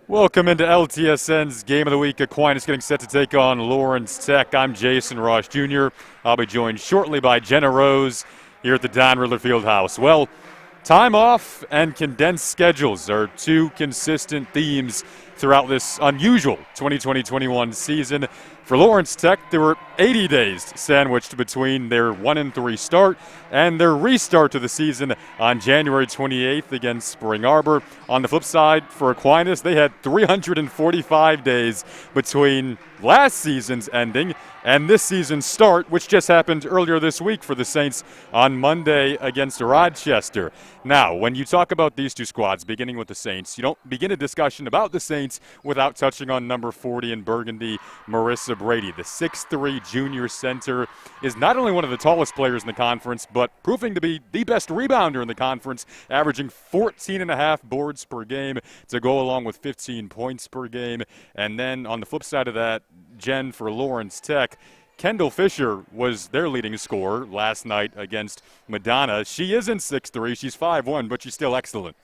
Welcome into LTSN's Game of the Week. Aquinas getting set to take on Lawrence Tech. I'm Jason Ross Jr. I'll be joined shortly by Jenna Rose here at the Don Ridler Fieldhouse. Well, time off and condensed schedules are two consistent themes throughout this unusual 2020-21 season. For Lawrence Tech, there were 80 days sandwiched between their 1-3 start and their restart to the season on January 28th against Spring Arbor. On the flip side, for Aquinas, they had 345 days between last season's ending and this season's start, which just happened earlier this week for the Saints on Monday against Rochester. Now, when you talk about these two squads, beginning with the Saints, you don't begin a discussion about the Saints without touching on number 40 in Burgundy, Marissa Brady. The 6'3" junior center is not only one of the tallest players in the conference, but proving to be the best rebounder in the conference, averaging 14.5 boards per game to go along with 15 points per game. And then on the flip side of that, Jen, for Lawrence Tech, Kendall Fisher was their leading scorer last night against Madonna. She isn't 6'3", she's 5'1", but she's still excellent.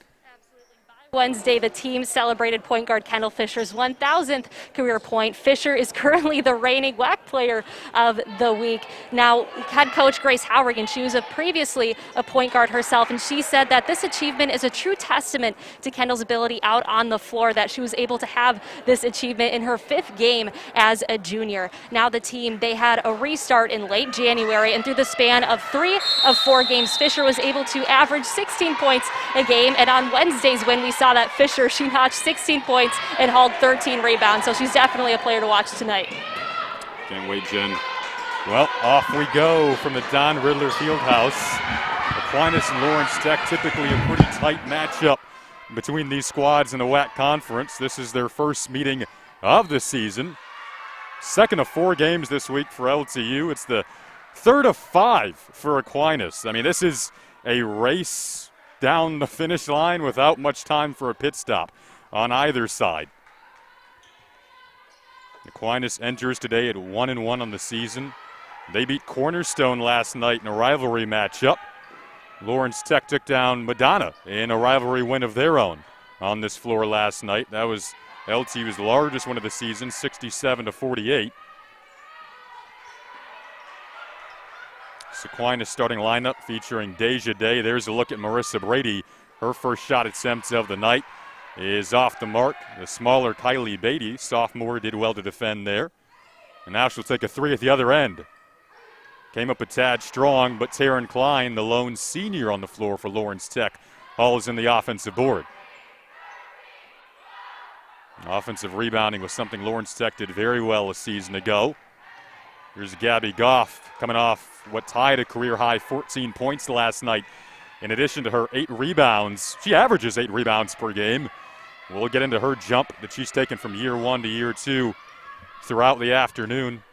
Wednesday, the team celebrated point guard Kendall Fisher's 1,000th career point. Fisher is currently the reigning WAC player of the week. Now, head coach Grace Howrigan, she was previously a point guard herself, and she said that this achievement is a true testament to Kendall's ability out on the floor, that she was able to have this achievement in her 5th game as a junior. Now the team, they had a restart in late January, and through the span of 3 of 4 games, Fisher was able to average 16 points a game, and on Wednesdays when we saw that Fisher, she notched 16 points and hauled 13 rebounds, so she's definitely a player to watch tonight. Can't wait, Jen. Well, off we go from the Don Ridler Fieldhouse. Aquinas and Lawrence Tech, typically a pretty tight matchup between these squads in the WAC conference. This is their first meeting of the season. Second of 4 games this week for LTU. It's the third of 5 for Aquinas. I mean, this is a race down the finish line without much time for a pit stop on either side. Aquinas enters today at 1-1 on the season. They beat Cornerstone last night in a rivalry matchup. Lawrence Tech took down Madonna in a rivalry win of their own on this floor last night. That was LTU's largest win of the season, 67-48. Aquinas starting lineup featuring Deja Day. There's a look at Marissa Brady. Her first shot attempt of the night is off the mark. The smaller Kylie Beatty, sophomore, did well to defend there. And now she'll take a 3 at the other end. Came up a tad strong, but Taryn Klein, the lone senior on the floor for Lawrence Tech, hauls in the offensive board. Offensive rebounding was something Lawrence Tech did very well a season ago. Here's Gabby Goff coming off what tied a career-high 14 points last night. In addition to her 8 rebounds, she averages 8 rebounds per game. We'll get into her jump that she's taken from year 1 to year 2 throughout the afternoon.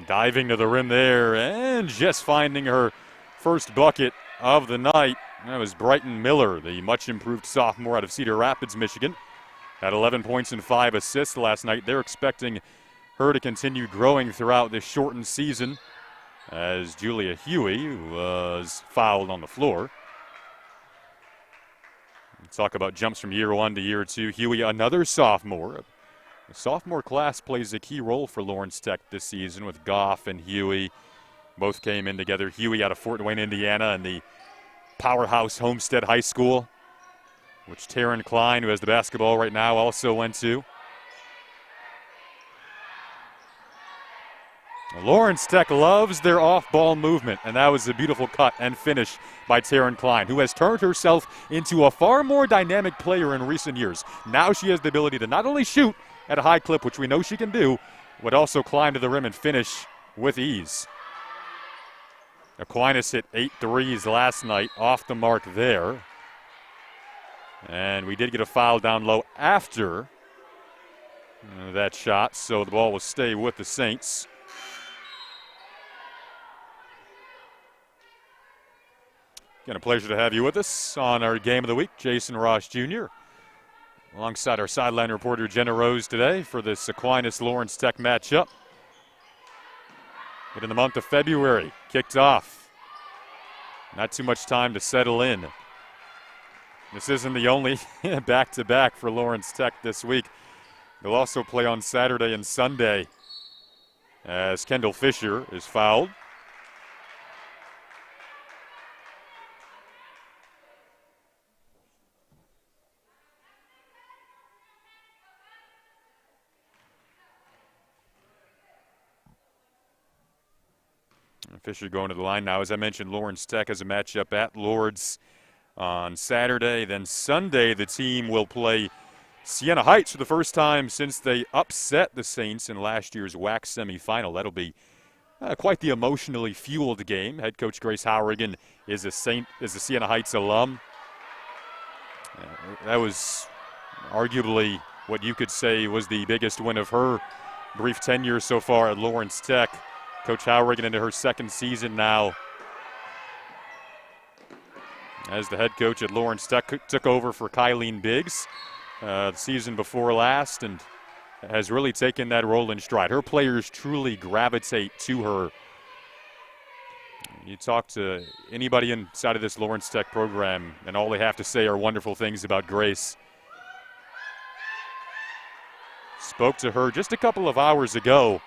Diving to the rim there and just finding her first bucket of the night. That was Brighton Miller, the much-improved sophomore out of Cedar Rapids, Michigan. Had 11 points and 5 assists last night. They're expecting her to continue growing throughout this shortened season as Julia Huey was fouled on the floor. Let's talk about jumps from year 1 to year 2. Huey, another sophomore. The sophomore class plays a key role for Lawrence Tech this season with Goff and Huey. Both came in together. Huey out of Fort Wayne, Indiana, and the powerhouse Homestead High School, which Taryn Klein, who has the basketball right now, also went to. Lawrence Tech loves their off-ball movement, and that was a beautiful cut and finish by Taryn Klein, who has turned herself into a far more dynamic player in recent years. Now she has the ability to not only shoot at a high clip, which we know she can do, but also climb to the rim and finish with ease. Aquinas hit 8 threes last night, off the mark there. And we did get a foul down low after that shot, so the ball will stay with the Saints. Again, a pleasure to have you with us on our Game of the Week. Jason Ross Jr. alongside our sideline reporter Jenna Rose today for this Aquinas-Lawrence Tech matchup. in the month of February. Kicked off. Not too much time to settle in. This isn't the only back-to-back for Lawrence Tech this week. They'll also play on Saturday and Sunday as Kendall Fisher is fouled. Fisher going to the line now. As I mentioned, Lawrence Tech has a matchup at Lourdes on Saturday. Then Sunday, the team will play Siena Heights for the first time since they upset the Saints in last year's WAC semifinal. That'll be quite the emotionally fueled game. Head coach Grace Howrigan is a Siena Heights alum. That was arguably what you could say was the biggest win of her brief tenure so far at Lawrence Tech. Coach Howrigan into her second season now as the head coach at Lawrence Tech. Took over for Kylene Biggs the season before last and has really taken that role in stride. Her players truly gravitate to her. You talk to anybody inside of this Lawrence Tech program and all they have to say are wonderful things about Grace. Spoke to her just a couple of hours ago.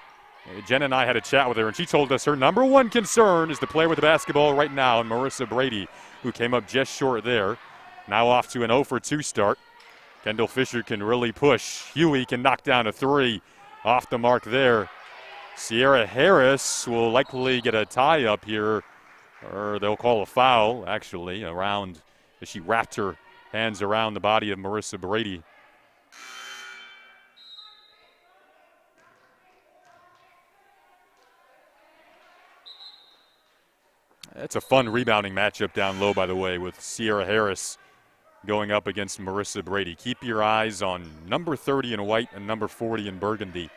Jen and I had a chat with her, and she told us her number one concern is the player with the basketball right now, and Marissa Brady, who came up just short there. Now off to an 0-for-2 start. Kendall Fisher can really push. Huey can knock down a three off the mark there. Sierra Harris will likely get a tie up here, or they'll call a foul, actually, around as she wrapped her hands around the body of Marissa Brady. It's a fun rebounding matchup down low, by the way, with Sierra Harris going up against Marissa Brady. Keep your eyes on number 30 in white and number 40 in burgundy.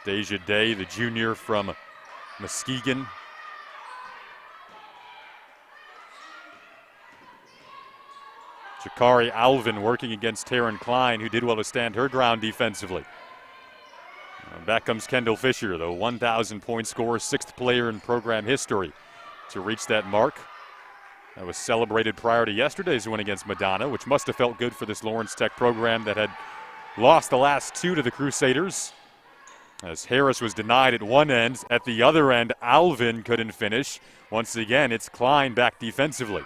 Deja Day, the junior from Muskegon. Jakari Alvin working against Taryn Klein, who did well to stand her ground defensively. Back comes Kendall Fisher, the 1,000-point scorer, sixth player in program history to reach that mark. That was celebrated prior to yesterday's win against Madonna, which must have felt good for this Lawrence Tech program that had lost the last two to the Crusaders. As Harris was denied at one end, at the other end, Alvin couldn't finish. Once again, it's Klein back defensively.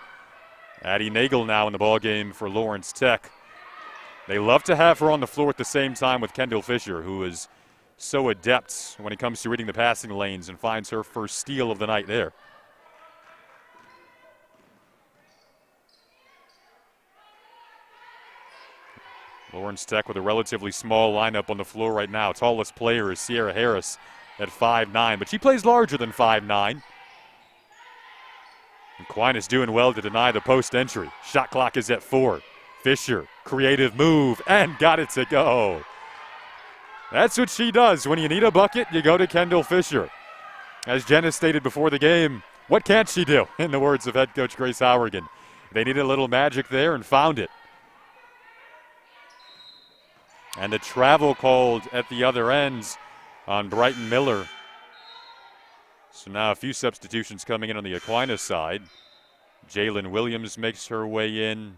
Addie Nagel now in the ballgame for Lawrence Tech. They love to have her on the floor at the same time with Kendall Fisher, who is so adept when it comes to reading the passing lanes and finds her first steal of the night there. Lawrence Tech with a relatively small lineup on the floor right now. Tallest player is Sierra Harris at 5'9", but she plays larger than 5'9". Aquinas doing well to deny the post entry. Shot clock is at 4. Fisher, creative move, and got it to go. That's what she does. When you need a bucket, you go to Kendall Fisher. As Jenna stated before the game, what can't she do? In the words of head coach Grace Howrigan. They needed a little magic there and found it. And the travel called at the other ends on Brighton Miller. So now a few substitutions coming in on the Aquinas side. Jalen Williams makes her way in.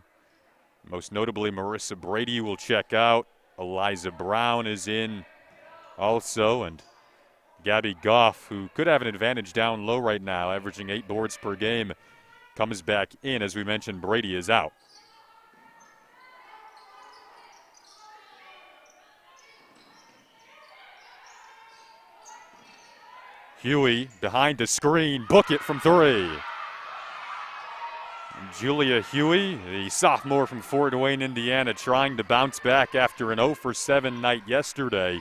Most notably, Marissa Brady will check out. Eliza Brown is in also. And Gabby Goff, who could have an advantage down low right now, averaging 8 boards per game, comes back in. As we mentioned, Brady is out. Huey behind the screen, book it from 3. Julia Huey, the sophomore from Fort Wayne, Indiana, trying to bounce back after an 0-for-7 night yesterday.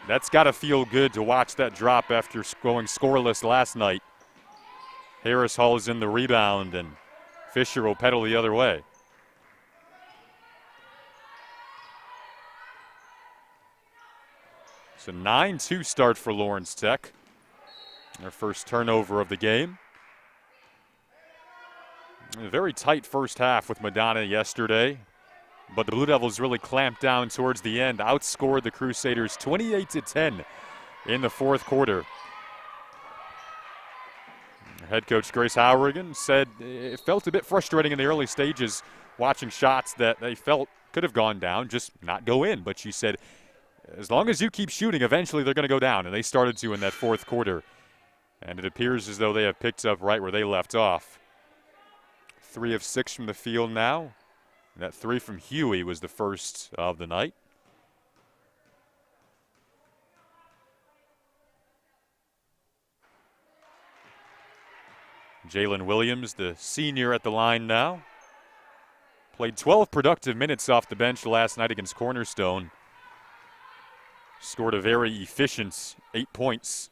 That's got to feel good to watch that drop after going scoreless last night. Harris hauls in the rebound, and Fisher will pedal the other way. It's a 9-2 start for Lawrence Tech. Their first turnover of the game. A very tight first half with Madonna yesterday, but the Blue Devils really clamped down towards the end, outscored the Crusaders 28-10 in the fourth quarter. Head coach Grace Howrigan said it felt a bit frustrating in the early stages watching shots that they felt could have gone down, just not go in. But she said, as long as you keep shooting, eventually they're going to go down, and they started to in that fourth quarter. And it appears as though they have picked up right where they left off. 3 of 6 from the field now. And that 3 from Huey was the first of the night. Jalen Williams, the senior, at the line now. Played 12 productive minutes off the bench last night against Cornerstone. Scored a very efficient 8 points.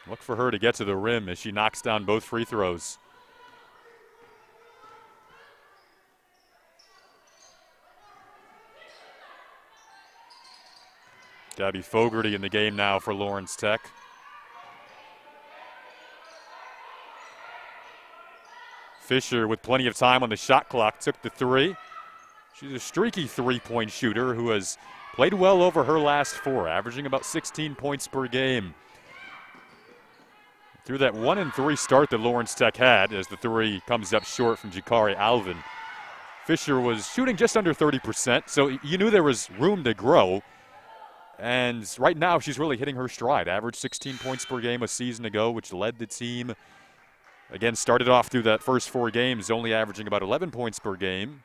Look for her to get to the rim as she knocks down both free throws. Gabby Fogarty in the game now for Lawrence Tech. Fisher, with plenty of time on the shot clock, took the 3. She's a streaky three-point shooter who has played well over her last 4, averaging about 16 points per game. Through that 1-3 start that Lawrence Tech had, as the 3 comes up short from Jakari Alvin, Fisher was shooting just under 30%, so you knew there was room to grow. And right now she's really hitting her stride. Averaged 16 points per game a season ago, which led the team. Again, started off through that first 4 games only averaging about 11 points per game.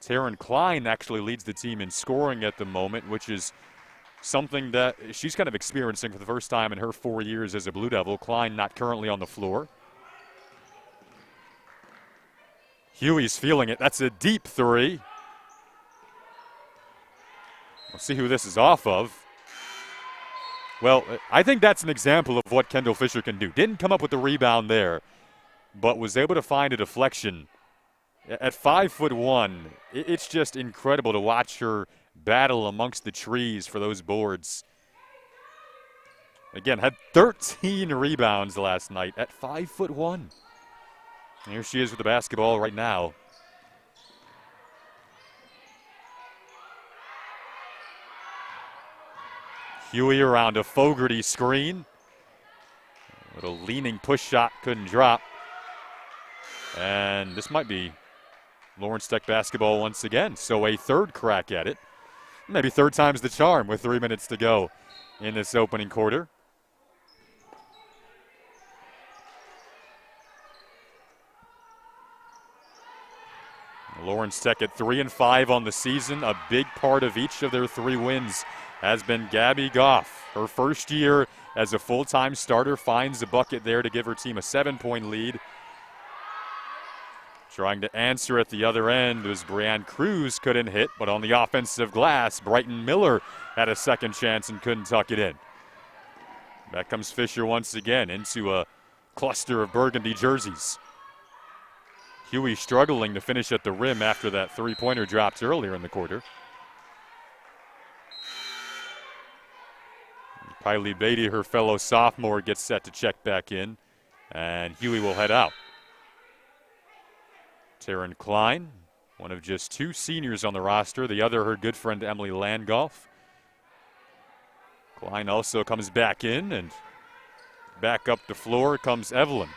Taryn Klein actually leads the team in scoring at the moment, which is something that she's kind of experiencing for the first time in her 4 years as a Blue Devil. Klein not currently on the floor. Huey's feeling it. That's a deep 3. We'll see who this is off of. Well, I think that's an example of what Kendall Fisher can do. Didn't come up with the rebound there, but was able to find a deflection. At 5'1", it's just incredible to watch her battle amongst the trees for those boards. Again, had 13 rebounds last night at 5'1". Here she is with the basketball right now. Huey around a Fogarty screen. A little leaning push shot, couldn't drop. And this might be Lawrence Tech basketball once again. So a third crack at it. Maybe third time's the charm with 3 minutes to go in this opening quarter. Lawrence Tech at 3-5 on the season. A big part of each of their 3 wins has been Gabby Goff. Her first year as a full-time starter finds a bucket there to give her team a 7-point lead. Trying to answer at the other end was Brianne Cruz, couldn't hit, but on the offensive glass, Brighton Miller had a second chance and couldn't tuck it in. Back comes Fisher once again into a cluster of burgundy jerseys. Huey struggling to finish at the rim after that three-pointer dropped earlier in the quarter. Kylie Beatty, her fellow sophomore, gets set to check back in, and Huey will head out. Taryn Klein, one of just 2 seniors on the roster, the other her good friend Emily Landgolf. Klein also comes back in, and back up the floor comes Evelyn.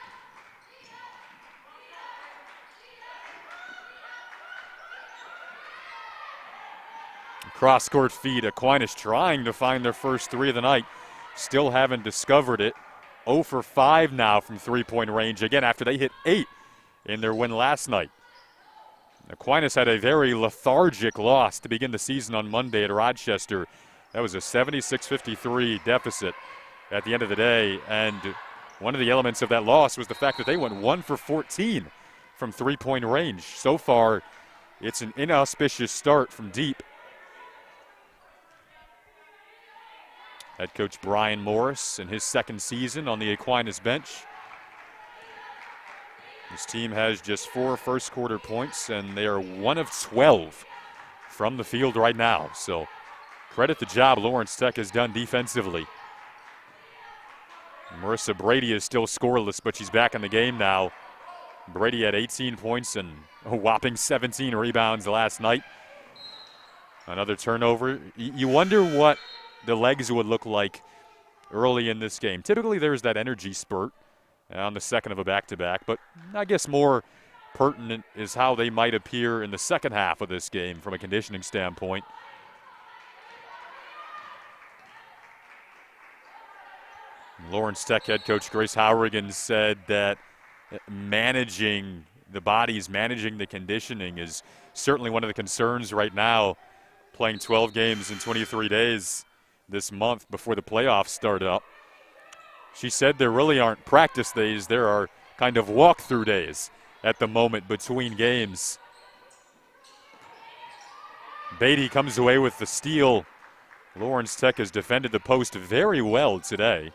Cross-court feed. Aquinas trying to find their first 3 of the night. Still haven't discovered it. 0 for 5 now from three-point range. Again, after they hit 8 in their win last night. Aquinas had a very lethargic loss to begin the season on Monday at Rochester. That was a 76-53 deficit at the end of the day. And one of the elements of that loss was the fact that they went 1 for 14 from three-point range. So far, it's an inauspicious start from deep. Head coach Brian Morris in his second season on the Aquinas bench. His team has just 4 first-quarter points, and they are 1 of 12 from the field right now. So credit the job Lawrence Tech has done defensively. Marissa Brady is still scoreless, but she's back in the game now. Brady had 18 points and a whopping 17 rebounds last night. Another turnover. You wonder what the legs would look like early in this game. Typically there's that energy spurt on the second of a back-to-back, but I guess more pertinent is how they might appear in the second half of this game from a conditioning standpoint. Lawrence Tech head coach Grace Howrigan said that managing the bodies, managing the conditioning is certainly one of the concerns right now, playing 12 games in 23 days this month before the playoffs start up. She said there really aren't practice days, there are kind of walkthrough days at the moment between games. Beatty comes away with the steal. Lawrence Tech has defended the post very well today.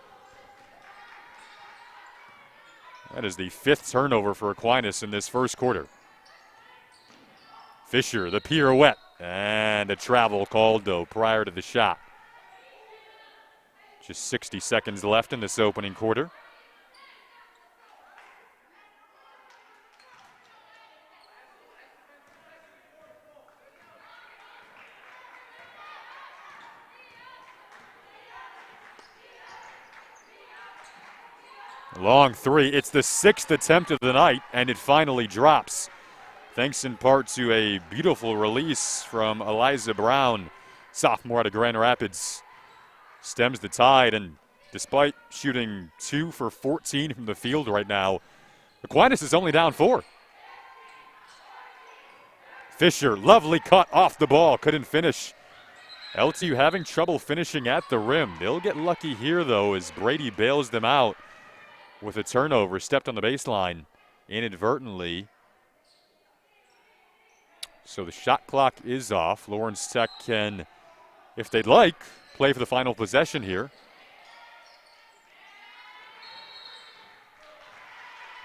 That is the 5th turnover for Aquinas in this first quarter. Fisher, the pirouette, and a travel called, though, prior to the shot. Just 60 seconds left in this opening quarter. Long three. It's the 6th attempt of the night, and it finally drops. Thanks in part to a beautiful release from Eliza Brown, sophomore out of Grand Rapids. Stems the tide, and despite shooting 2 for 14 from the field right now, Aquinas is only down 4. Fisher, lovely cut off the ball, couldn't finish. LTU having trouble finishing at the rim. They'll get lucky here, though, as Brady bails them out with a turnover, stepped on the baseline inadvertently. So the shot clock is off. Lawrence Tech can, if they'd like, play for the final possession here.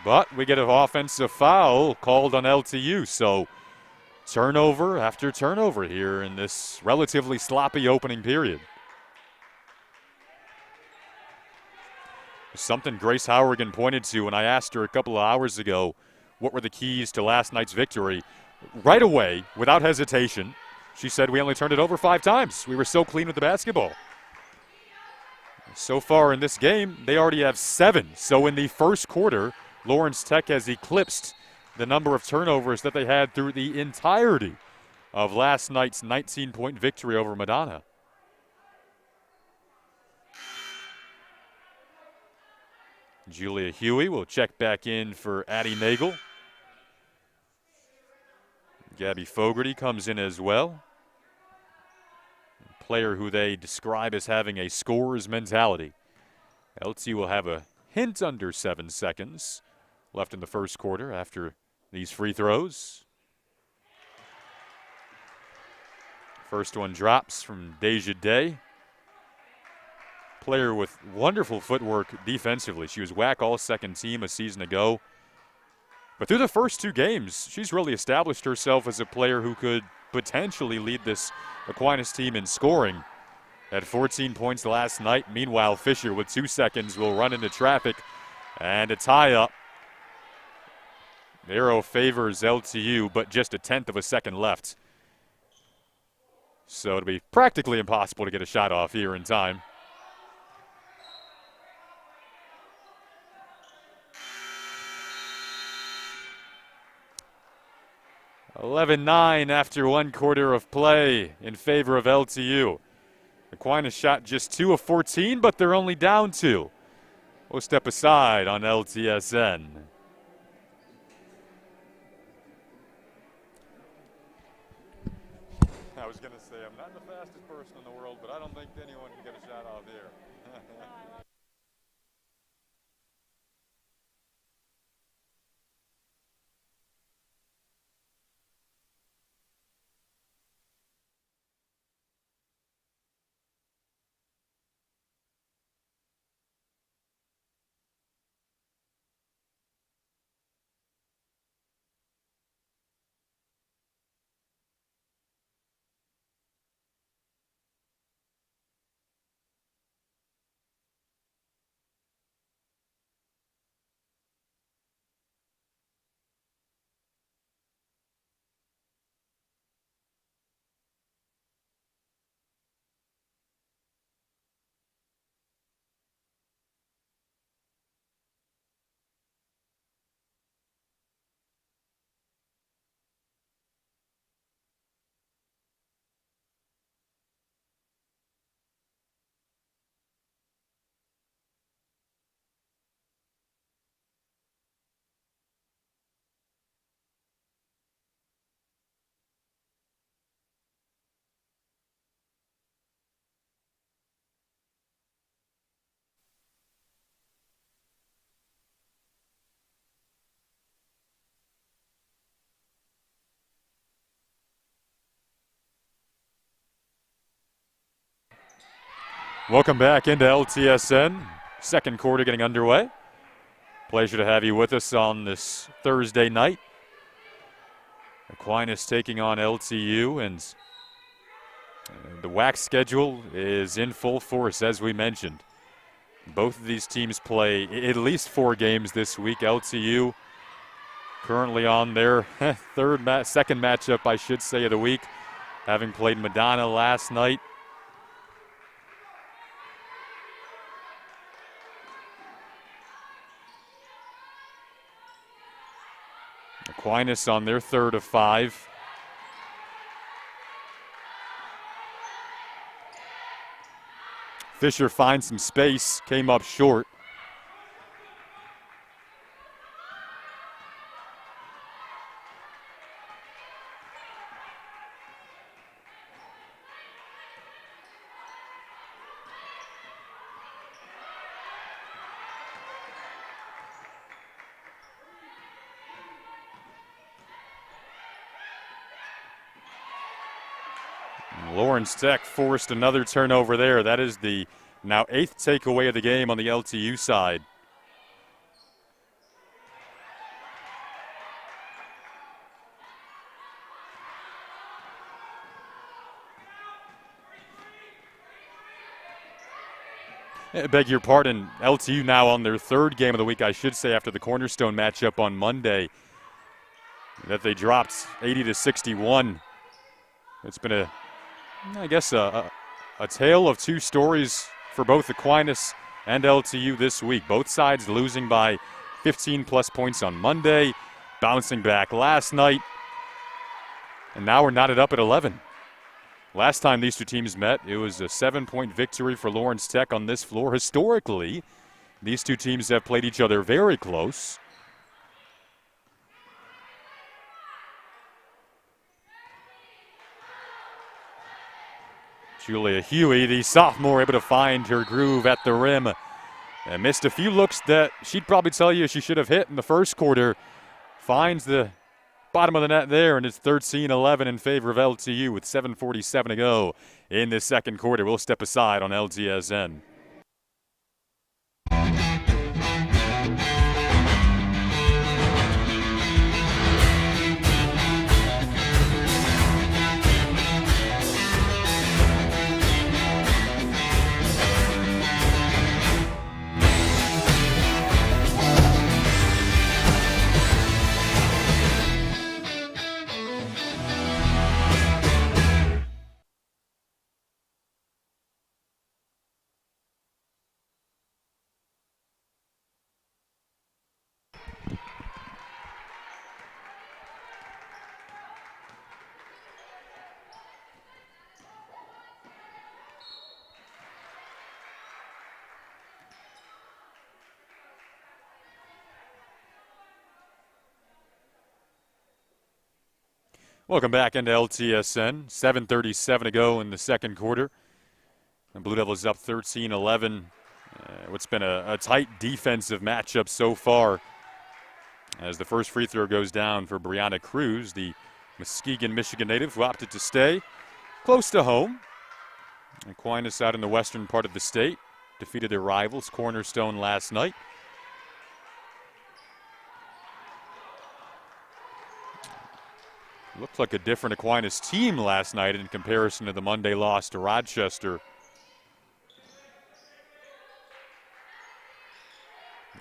But we get an offensive foul called on LTU, so turnover after turnover here in this relatively sloppy opening period. Something Grace Howrigan pointed to when I asked her a couple of hours ago what were the keys to last night's victory. Right away, without hesitation, she said we only turned it over 5 times. We were so clean with the basketball. So far in this game, they already have 7. So in the first quarter, Lawrence Tech has eclipsed the number of turnovers that they had through the entirety of last night's 19-point victory over Madonna. Julia Huey will check back in for Addie Nagel. Gabby Fogarty comes in as well. A player who they describe as having a scorer's mentality. LT will have a hint under 7 seconds left in the first quarter after these free throws. First one drops from Deja Day. Player with wonderful footwork defensively. She was WAC all-second team a season ago. But through the first 2 games, she's really established herself as a player who could potentially lead this Aquinas team in scoring. Had 14 points last night. Meanwhile, Fisher with 2 seconds will run into traffic and a tie-up. The arrow favors LTU, but just a 1/10 of a second left. So it'll be practically impossible to get a shot off here in time. 11-9 after 1 quarter of play in favor of LTU. Aquinas shot just 2 of 14, but they're only down 2. We'll step aside on LTSN. I was going to say, I'm not the fastest person in the world, but I don't think anyone can get a shot off here. Welcome back into LTSN. Second quarter getting underway. Pleasure to have you with us on this Thursday night. Aquinas taking on LTU, and the WAC schedule is in full force, as we mentioned. Both of these teams play at least 4 games this week. LTU currently on their second matchup, I should say, of the week, having played Madonna last night. Aquinas on their third of 5. Fisher finds some space, came up short. Lawrence Tech forced another turnover there. That is the now 8th takeaway of the game on the LTU side. I beg your pardon, LTU now on their third game of the week, I should say, after the Cornerstone matchup on Monday that they dropped 80-61. It's been a tale of 2 stories for both Aquinas and LTU this week. Both sides losing by 15-plus points on Monday, bouncing back last night, and now we're knotted up at 11. Last time these 2 teams met, it was a 7-point victory for Lawrence Tech on this floor. Historically, these 2 teams have played each other very close. Julia Huey, the sophomore, able to find her groove at the rim and missed a few looks that she'd probably tell you she should have hit in the first quarter. Finds the bottom of the net there, and it's 13-11 in favor of LTU with 7:47 to go in this second quarter. We'll step aside on LTSN. Welcome back into LTSN. 7:37 to go in the second quarter. And Blue Devils up 13-11. What's been a tight defensive matchup so far, as the first free throw goes down for Brianna Cruz, the Muskegon, Michigan native who opted to stay close to home. Aquinas out in the western part of the state defeated their rivals Cornerstone last night. Looked like a different Aquinas team last night in comparison to the Monday loss to Rochester.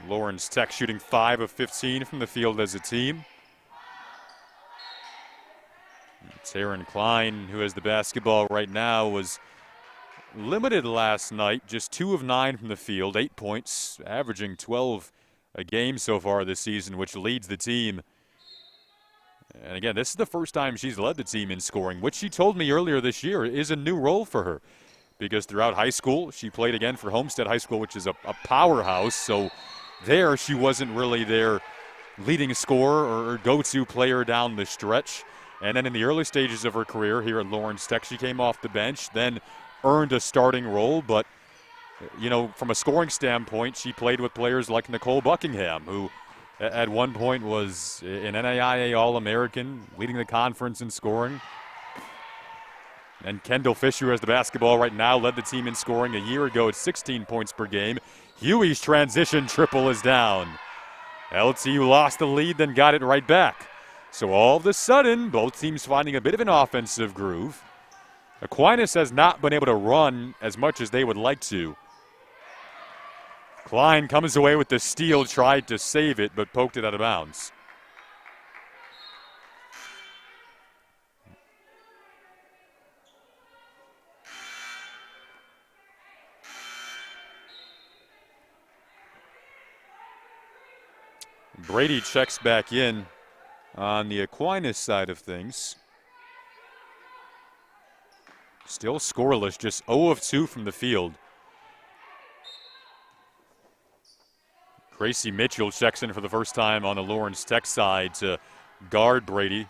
Lawrence Tech shooting 5 of 15 from the field as a team. Taryn Klein, who has the basketball right now, was limited last night, just 2 of 9 from the field, 8 points, averaging 12 a game so far this season, which leads the team. And again, this is the first time she's led the team in scoring, which she told me earlier this year is a new role for her. Because throughout high school, she played again for Homestead High School, which is a powerhouse. So there, she wasn't really their leading scorer or go-to player down the stretch. And then in the early stages of her career here at Lawrence Tech, she came off the bench, then earned a starting role. But, you know, from a scoring standpoint, she played with players like Nicole Buckingham, who at one point was an NAIA All-American, leading the conference in scoring. And Kendall Fisher has the basketball right now, led the team in scoring a year ago at 16 points per game. Huey's transition triple is down. LTU lost the lead, then got it right back. So all of a sudden, both teams finding a bit of an offensive groove. Aquinas has not been able to run as much as they would like to. Klein comes away with the steal, tried to save it, but poked it out of bounds. Brady checks back in on the Aquinas side of things. Still scoreless, just 0 of 2 from the field. Gracie Mitchell checks in for the first time on the Lawrence Tech side to guard Brady.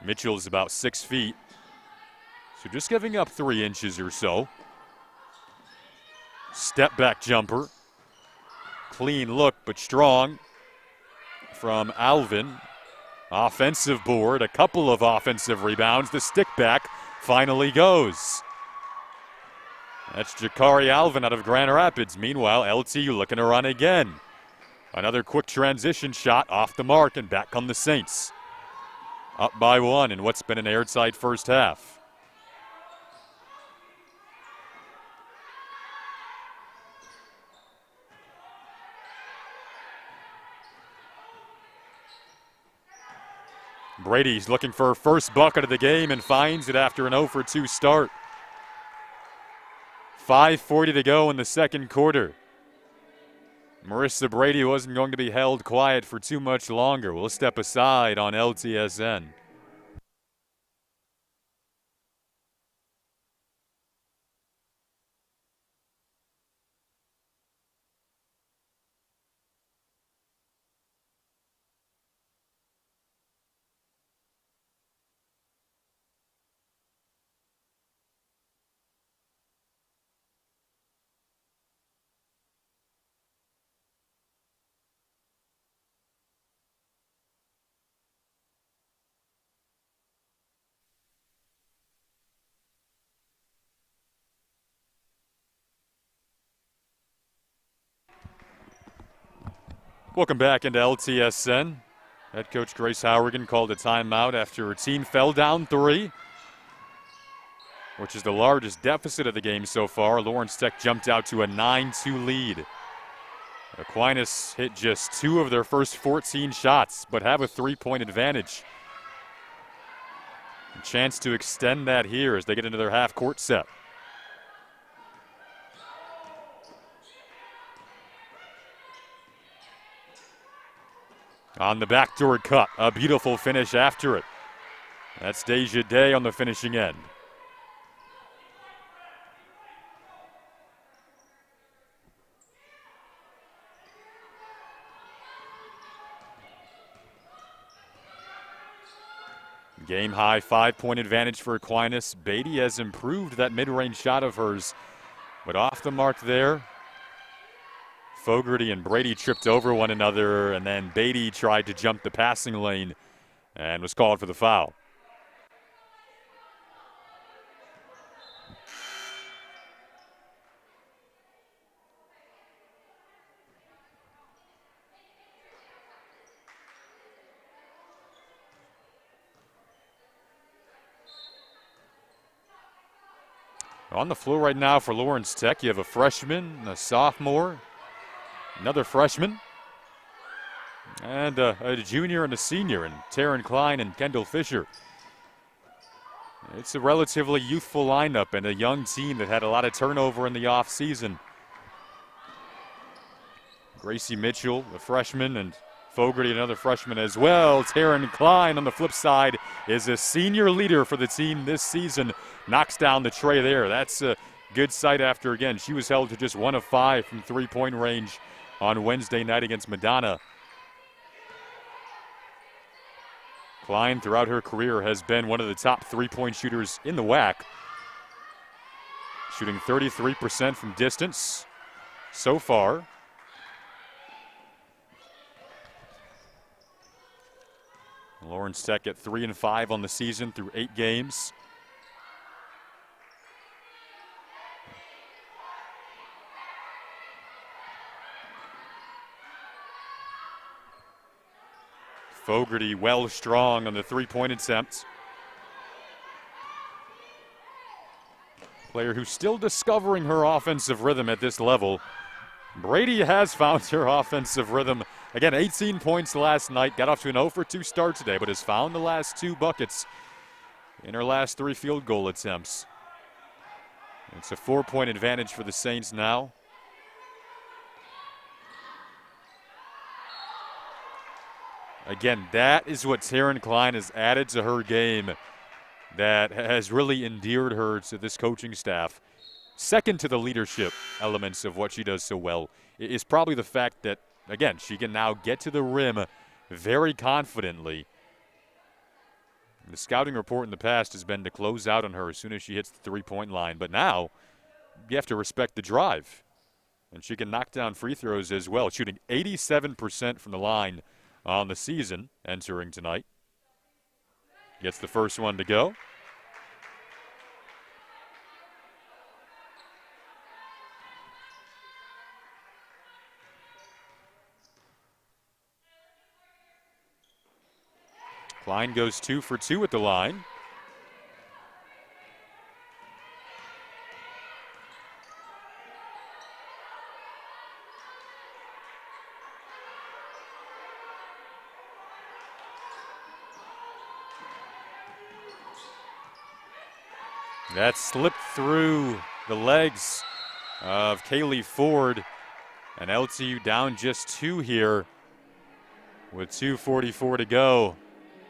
Mitchell's about 6 feet, so just giving up 3 inches or so. Step back jumper. Clean look, but strong from Alvin. Offensive board, a couple of offensive rebounds. The stick back finally goes. That's Jakari Alvin out of Grand Rapids. Meanwhile, LTU looking to run again. Another quick transition shot off the mark, and back come the Saints. Up by 1 in what's been an airtight first half. Brady's looking for her first bucket of the game and finds it after an 0 for 2 start. 5:40 to go in the second quarter. Marissa Brady wasn't going to be held quiet for too much longer. We'll step aside on LTSN. Welcome back into LTSN. Head coach Grace Hourigan called a timeout after her team fell down 3, which is the largest deficit of the game so far. Lawrence Tech jumped out to a 9-2 lead. Aquinas hit just 2 of their first 14 shots, but have a 3-point advantage. A chance to extend that here as they get into their half-court set. On the backdoor cut, a beautiful finish after it. That's Deja Day on the finishing end. Game high 5-point advantage for Aquinas. Beatty has improved that mid-range shot of hers, but off the mark there. Fogarty and Brady tripped over one another, and then Beatty tried to jump the passing lane and was called for the foul. On the floor right now for Lawrence Tech, you have a freshman, a sophomore, another freshman, and a junior and a senior, and Taryn Klein and Kendall Fisher. It's a relatively youthful lineup and a young team that had a lot of turnover in the offseason. Gracie Mitchell, the freshman, and Fogarty, another freshman as well. Taryn Klein on the flip side is a senior leader for the team this season. Knocks down the tray there. That's a good sight after, again, she was held to just 1 of 5 from three-point range on Wednesday night against Madonna. Klein, throughout her career, has been one of the top three-point shooters in the WAC. Shooting 33% from distance so far. Lawrence Tech at 3-5 on the season through 8 games. Fogarty well strong on the three-point attempt. Player who's still discovering her offensive rhythm at this level. Brady has found her offensive rhythm. Again, 18 points last night. Got off to an 0-for-2 start today, but has found the last 2 buckets in her last 3 field goal attempts. It's a 4-point advantage for the Saints now. Again, that is what Taryn Klein has added to her game that has really endeared her to this coaching staff. Second to the leadership elements of what she does so well is probably the fact that, again, she can now get to the rim very confidently. The scouting report in the past has been to close out on her as soon as she hits the three-point line. But now you have to respect the drive. And she can knock down free throws as well, shooting 87% from the line on the season entering tonight. Gets the first one to go. Klein goes 2 for 2 at the line. That slipped through the legs of Kaylee Ford, and LTU down just 2 here with 2:44 to go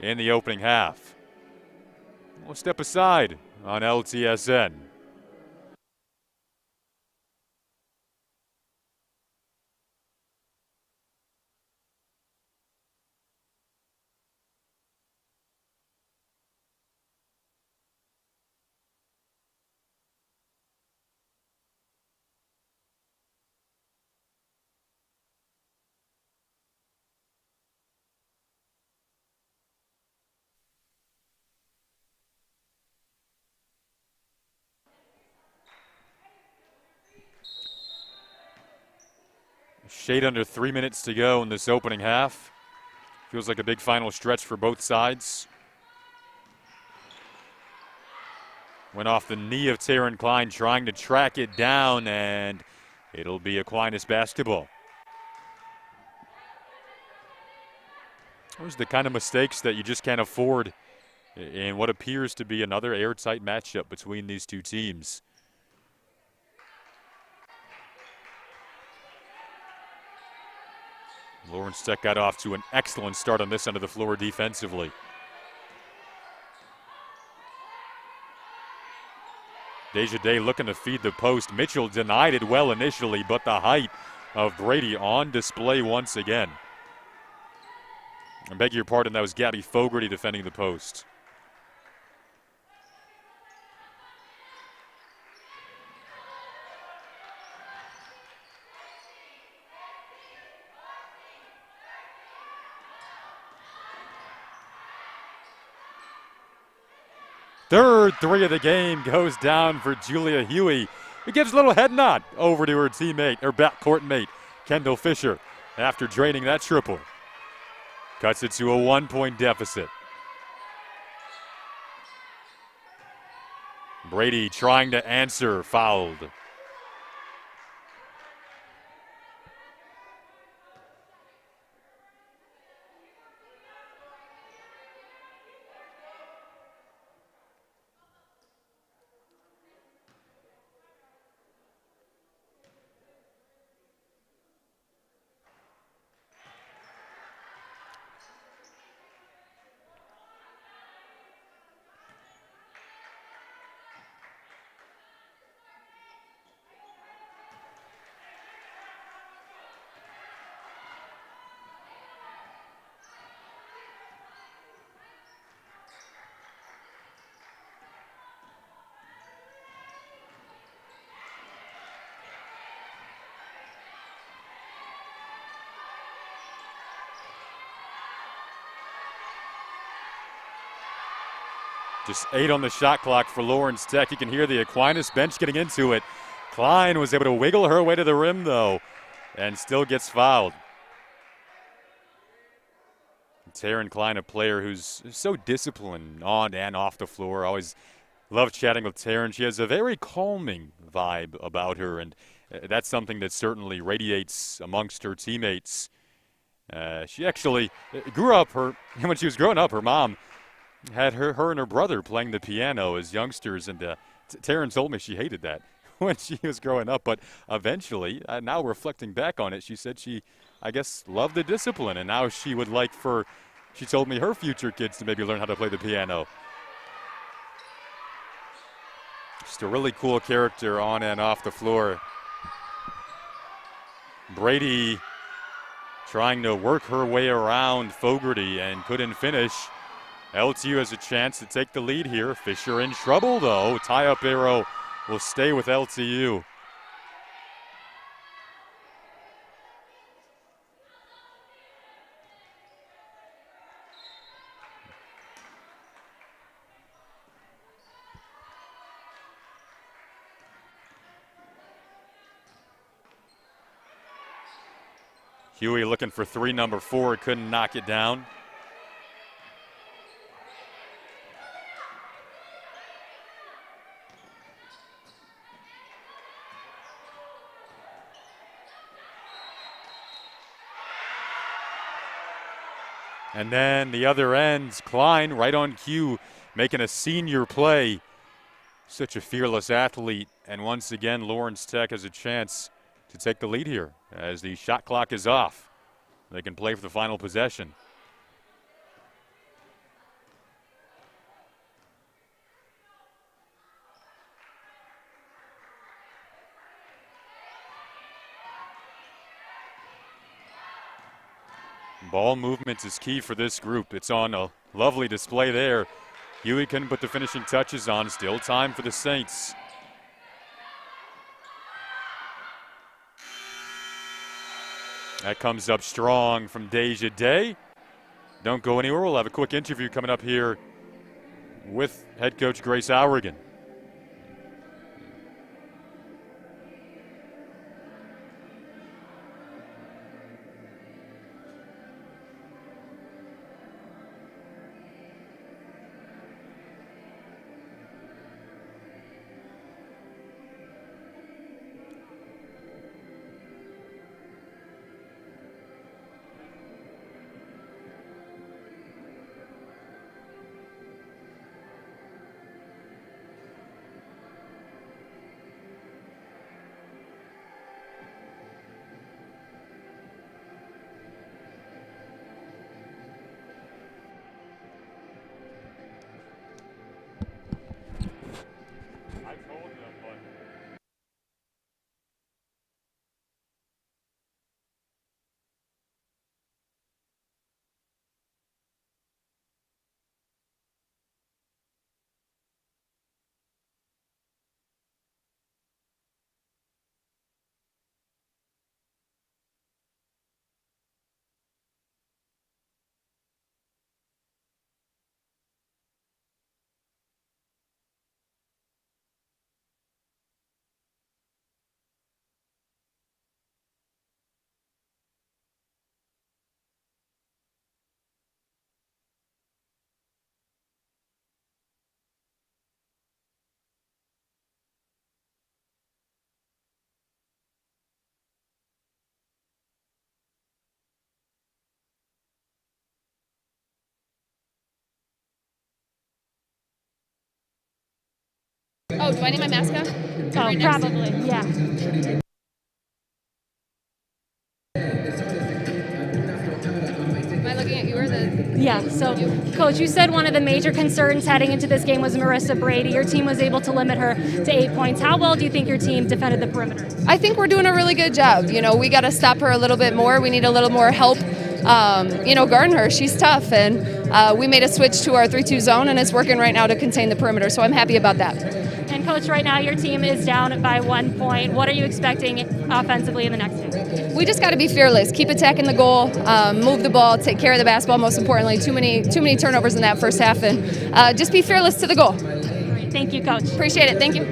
in the opening half. We'll step aside on LTSN. Shade under 3 minutes to go in this opening half. Feels like a big final stretch for both sides. Went off the knee of Taryn Klein trying to track it down, and it'll be Aquinas basketball. Those are the kind of mistakes that you just can't afford in what appears to be another airtight matchup between these two teams. Lawrence Tech got off to an excellent start on this end of the floor defensively. Deja Day looking to feed the post. Mitchell denied it well initially, but the height of Brady on display once again. I beg your pardon, that was Gabby Fogarty defending the post. Third 3 of the game goes down for Julia Huey. It gives a little head nod over to her teammate, her backcourt mate, Kendall Fisher, after draining that triple. Cuts it to a 1-point deficit. Brady trying to answer, fouled. Just 8 on the shot clock for Lawrence Tech. You can hear the Aquinas bench getting into it. Klein was able to wiggle her way to the rim, though, and still gets fouled. Taryn Klein, a player who's so disciplined on and off the floor. Always love chatting with Taryn. She has a very calming vibe about her, and that's something that certainly radiates amongst her teammates. She actually grew up, when she was growing up, her mom had her and her brother playing the piano as youngsters, and Taryn told me she hated that when she was growing up, but eventually, now reflecting back on it, she said she, I guess, loved the discipline, and now she would like she told me her future kids to maybe learn how to play the piano. Just a really cool character on and off the floor. Brady trying to work her way around Fogarty and couldn't finish. LTU has a chance to take the lead here. Fisher in trouble, though. Tie-up arrow will stay with LTU. Huey looking for three, number 4, couldn't knock it down. And then the other end, Klein right on cue, making a senior play. Such a fearless athlete. And once again, Lawrence Tech has a chance to take the lead here as the shot clock is off. They can play for the final possession. Ball movement is key for this group. It's on a lovely display there. Huey couldn't put the finishing touches on. Still time for the Saints. That comes up strong from Deja Day. Don't go anywhere. We'll have a quick interview coming up here with head coach Grace Hourigan. Oh, do I need my mask on? Oh, probably, yeah. Am I looking at you or the? Yeah, so Coach, you said one of the major concerns heading into this game was Marissa Brady. Your team was able to limit her to 8 points. How well do you think your team defended the perimeter? I think we're doing a really good job. You know, we got to stop her a little bit more. We need a little more help. Guarding her, she's tough, and we made a switch to our 3-2 zone, and it's working right now to contain the perimeter, so I'm happy about that. And Coach, right now your team is down by 1 point. What are you expecting offensively in the next game? We just got to be fearless, keep attacking the goal, move the ball, take care of the basketball, most importantly. Too many turnovers in that first half, and just be fearless to the goal. Great. Thank you, Coach. Appreciate it. Thank you.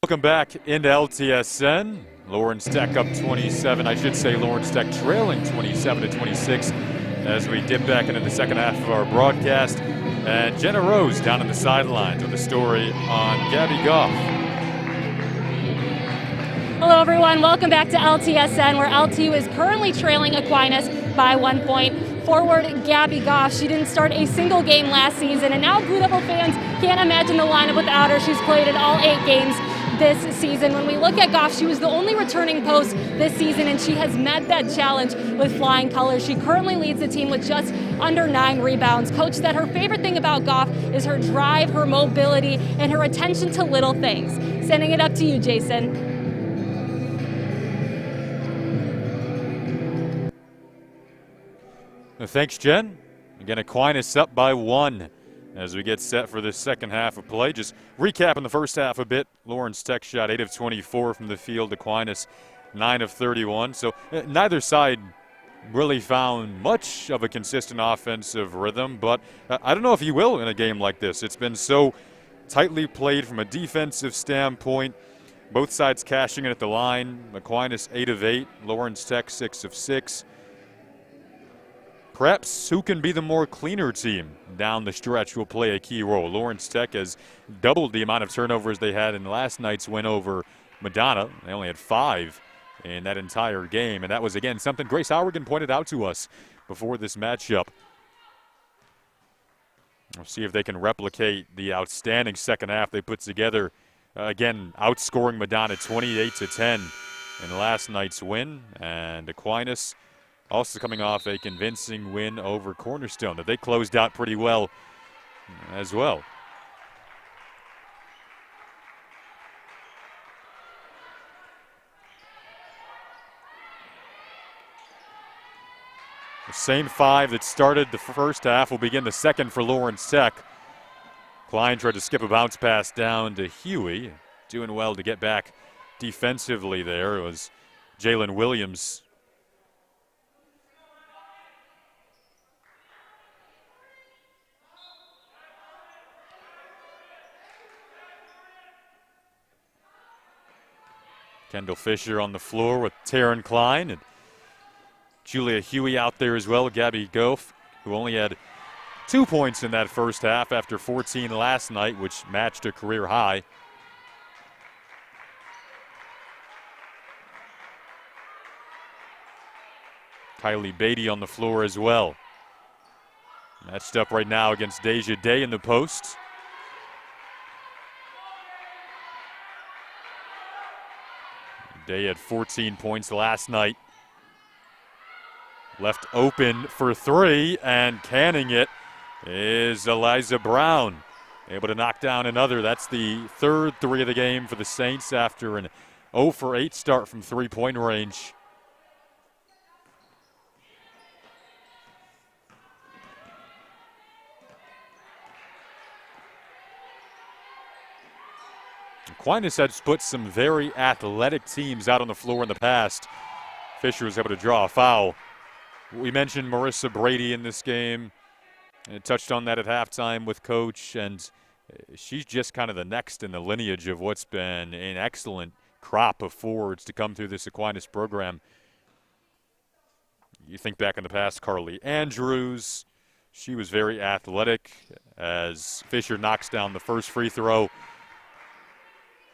Welcome back into LTSN. Lawrence Tech up 27. I should say Lawrence Tech trailing 27-26 as we dip back into the second half of our broadcast. And Jenna Rose down on the sidelines with a story on Gabby Goff. Hello, everyone. Welcome back to LTSN, where LTU is currently trailing Aquinas by 1 point. Forward Gabby Goff, she didn't start a single game last season, and now Blue Devil fans can't imagine the lineup without her. She's played in all 8 games this season. When we look at Goff, she was the only returning post this season, and she has met that challenge with flying colors. She currently leads the team with just under 9 rebounds. Coach said her favorite thing about Goff is her drive, her mobility, and her attention to little things. Sending it up to you, Jason. Thanks, Jen. Again, Aquinas up by 1 as we get set for this second half of play. Just recapping the first half a bit. Lawrence Tech shot 8 of 24 from the field. Aquinas 9 of 31. So neither side really found much of a consistent offensive rhythm, but I don't know if you will in a game like this. It's been so tightly played from a defensive standpoint. Both sides cashing in at the line. Aquinas 8 of 8. Lawrence Tech 6 of 6. Perhaps who can be the more cleaner team down the stretch will play a key role. Lawrence Tech has doubled the amount of turnovers they had in last night's win over Madonna. They only had 5 in that entire game, and that was, again, something Grace Hourigan pointed out to us before this matchup. We'll see if they can replicate the outstanding second half they put together. Again, outscoring Madonna 28-10 in last night's win, and Aquinas also coming off a convincing win over Cornerstone that they closed out pretty well as well. The same 5 that started the first half will begin the second for Lawrence Tech. Klein tried to skip a bounce pass down to Huey. Doing well to get back defensively there. It was Jalen Williams. Kendall Fisher on the floor with Taryn Klein and Julia Huey out there as well. Gabby Goff, who only had 2 points in that first half after 14 last night, which matched a career high. Kylie Beatty on the floor as well. Matched up right now against Deja Day in the post. Day had 14 points last night. Left open for 3, and canning it is Eliza Brown. Able to knock down another. That's the third 3 of the game for the Saints after an 0 for 8 start from three-point range. Aquinas has put some very athletic teams out on the floor in the past. Fisher was able to draw a foul. We mentioned Marissa Brady in this game. And touched on that at halftime with Coach, and she's just kind of the next in the lineage of what's been an excellent crop of forwards to come through this Aquinas program. You think back in the past, Carly Andrews. She was very athletic as Fisher knocks down the first free throw.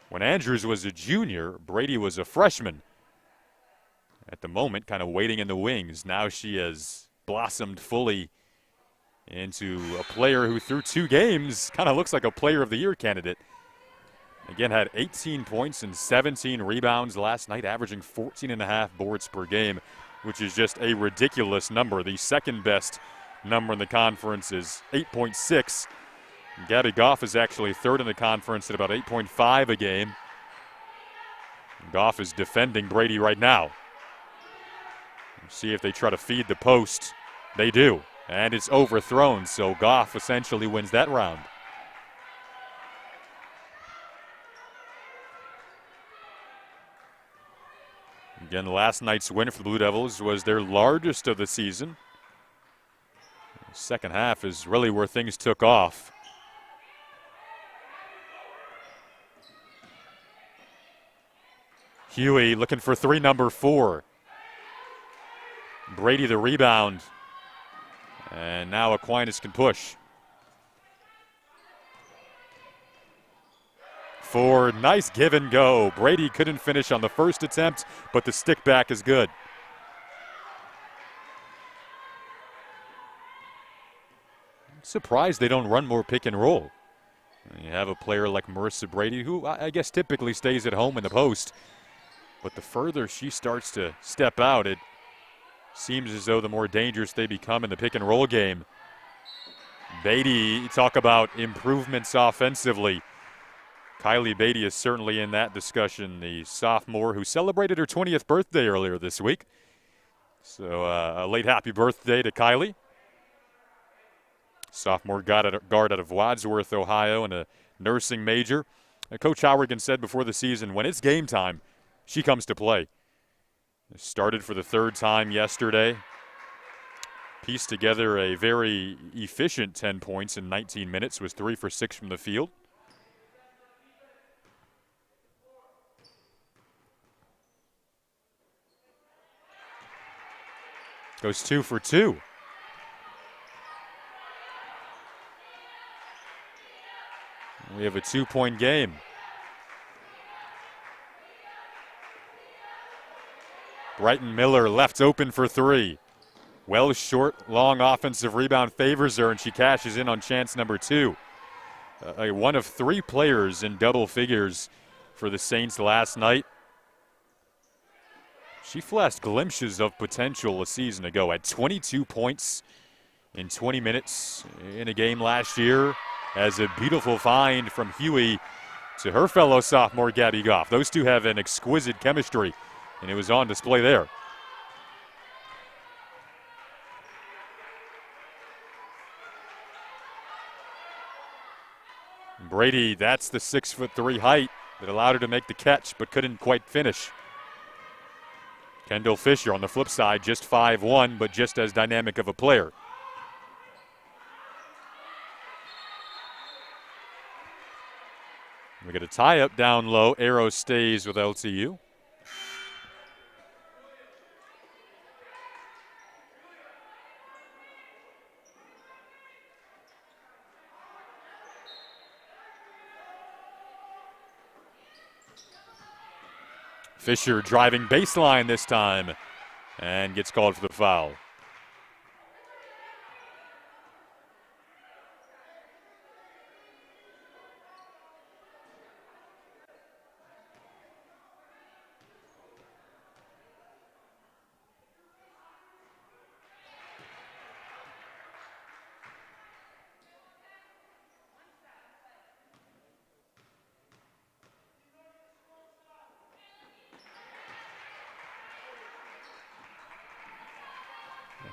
When Andrews was a junior, Brady was a freshman. At the moment, kind of waiting in the wings. Now she has blossomed fully into a player who through 2 games kind of looks like a player of the year candidate. Again, had 18 points and 17 rebounds last night, averaging 14.5 boards per game, which is just a ridiculous number. The second best number in the conference is 8.6. Gabby Goff is actually third in the conference at about 8.5 a game. Goff is defending Brady right now. See if they try to feed the post. They do. And it's overthrown, so Goff essentially wins that round. Again, last night's win for the Blue Devils was their largest of the season. The second half is really where things took off. Huey looking for three, number 4. Brady the rebound. And now Aquinas can push. 4, nice give and go. Brady couldn't finish on the first attempt, but the stick back is good. I'm surprised they don't run more pick and roll. You have a player like Marissa Brady, who I guess typically stays at home in the post. But the further she starts to step out, it seems as though the more dangerous they become in the pick and roll game. Beatty, talk about improvements offensively. Kylie Beatty is certainly in that discussion, the sophomore who celebrated her 20th birthday earlier this week. So a late happy birthday to Kylie. Sophomore guard out of Wadsworth, Ohio, and a nursing major. Coach Hourigan said before the season, when it's game time, she comes to play. Started for the 3rd time yesterday. Pieced together a very efficient 10 points in 19 minutes, was 3 for 6 from the field. Goes 2 for 2. We have a 2-point game. Brighton Miller left open for 3. Well short, long offensive rebound favors her, and she cashes in on chance number 2. One of 3 players in double figures for the Saints last night. She flashed glimpses of potential a season ago at 22 points in 20 minutes in a game last year as a beautiful find from Huey to her fellow sophomore Gabby Goff. Those two have an exquisite chemistry, and it was on display there. Brady, that's the 6'3" height that allowed her to make the catch but couldn't quite finish. Kendall Fisher on the flip side, just 5'1", but just as dynamic of a player. We get a tie-up down low. Arrow stays with LTU. Fisher driving baseline this time and gets called for the foul.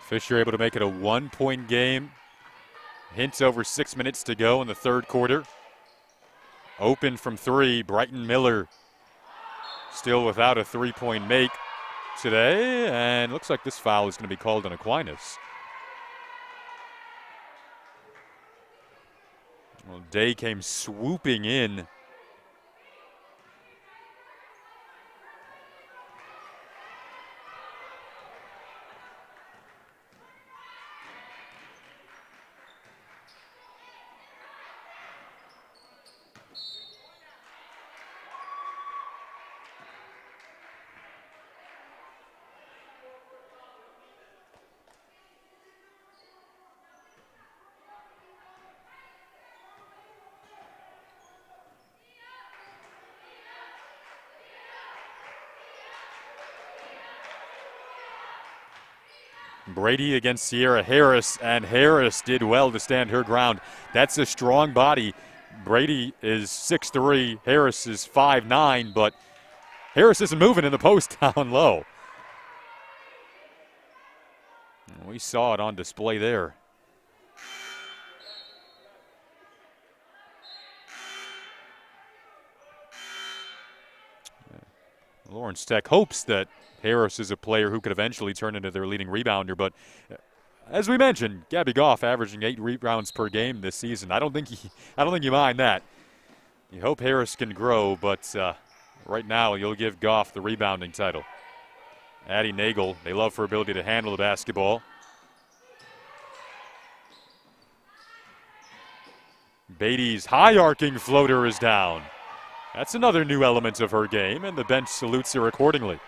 Fisher able to make it a 1-point game. Hints over 6 minutes to go in the 3rd quarter. Open from 3, Brighton Miller still without a 3-point make today, and looks like this foul is going to be called on Aquinas. Well, Day came swooping in. Brady against Sierra Harris, and Harris did well to stand her ground. That's a strong body. Brady is 6'3", Harris is 5'9", but Harris isn't moving in the post down low. We saw it on display there. Lawrence Tech hopes that Harris is a player who could eventually turn into their leading rebounder, but as we mentioned, Gabby Goff averaging 8 rebounds per game this season. I don't think you mind that. You hope Harris can grow, but right now you'll give Goff the rebounding title. Addie Nagel, they love her ability to handle the basketball. Beatty's high arcing floater is down. That's another new element of her game, and the bench salutes her accordingly.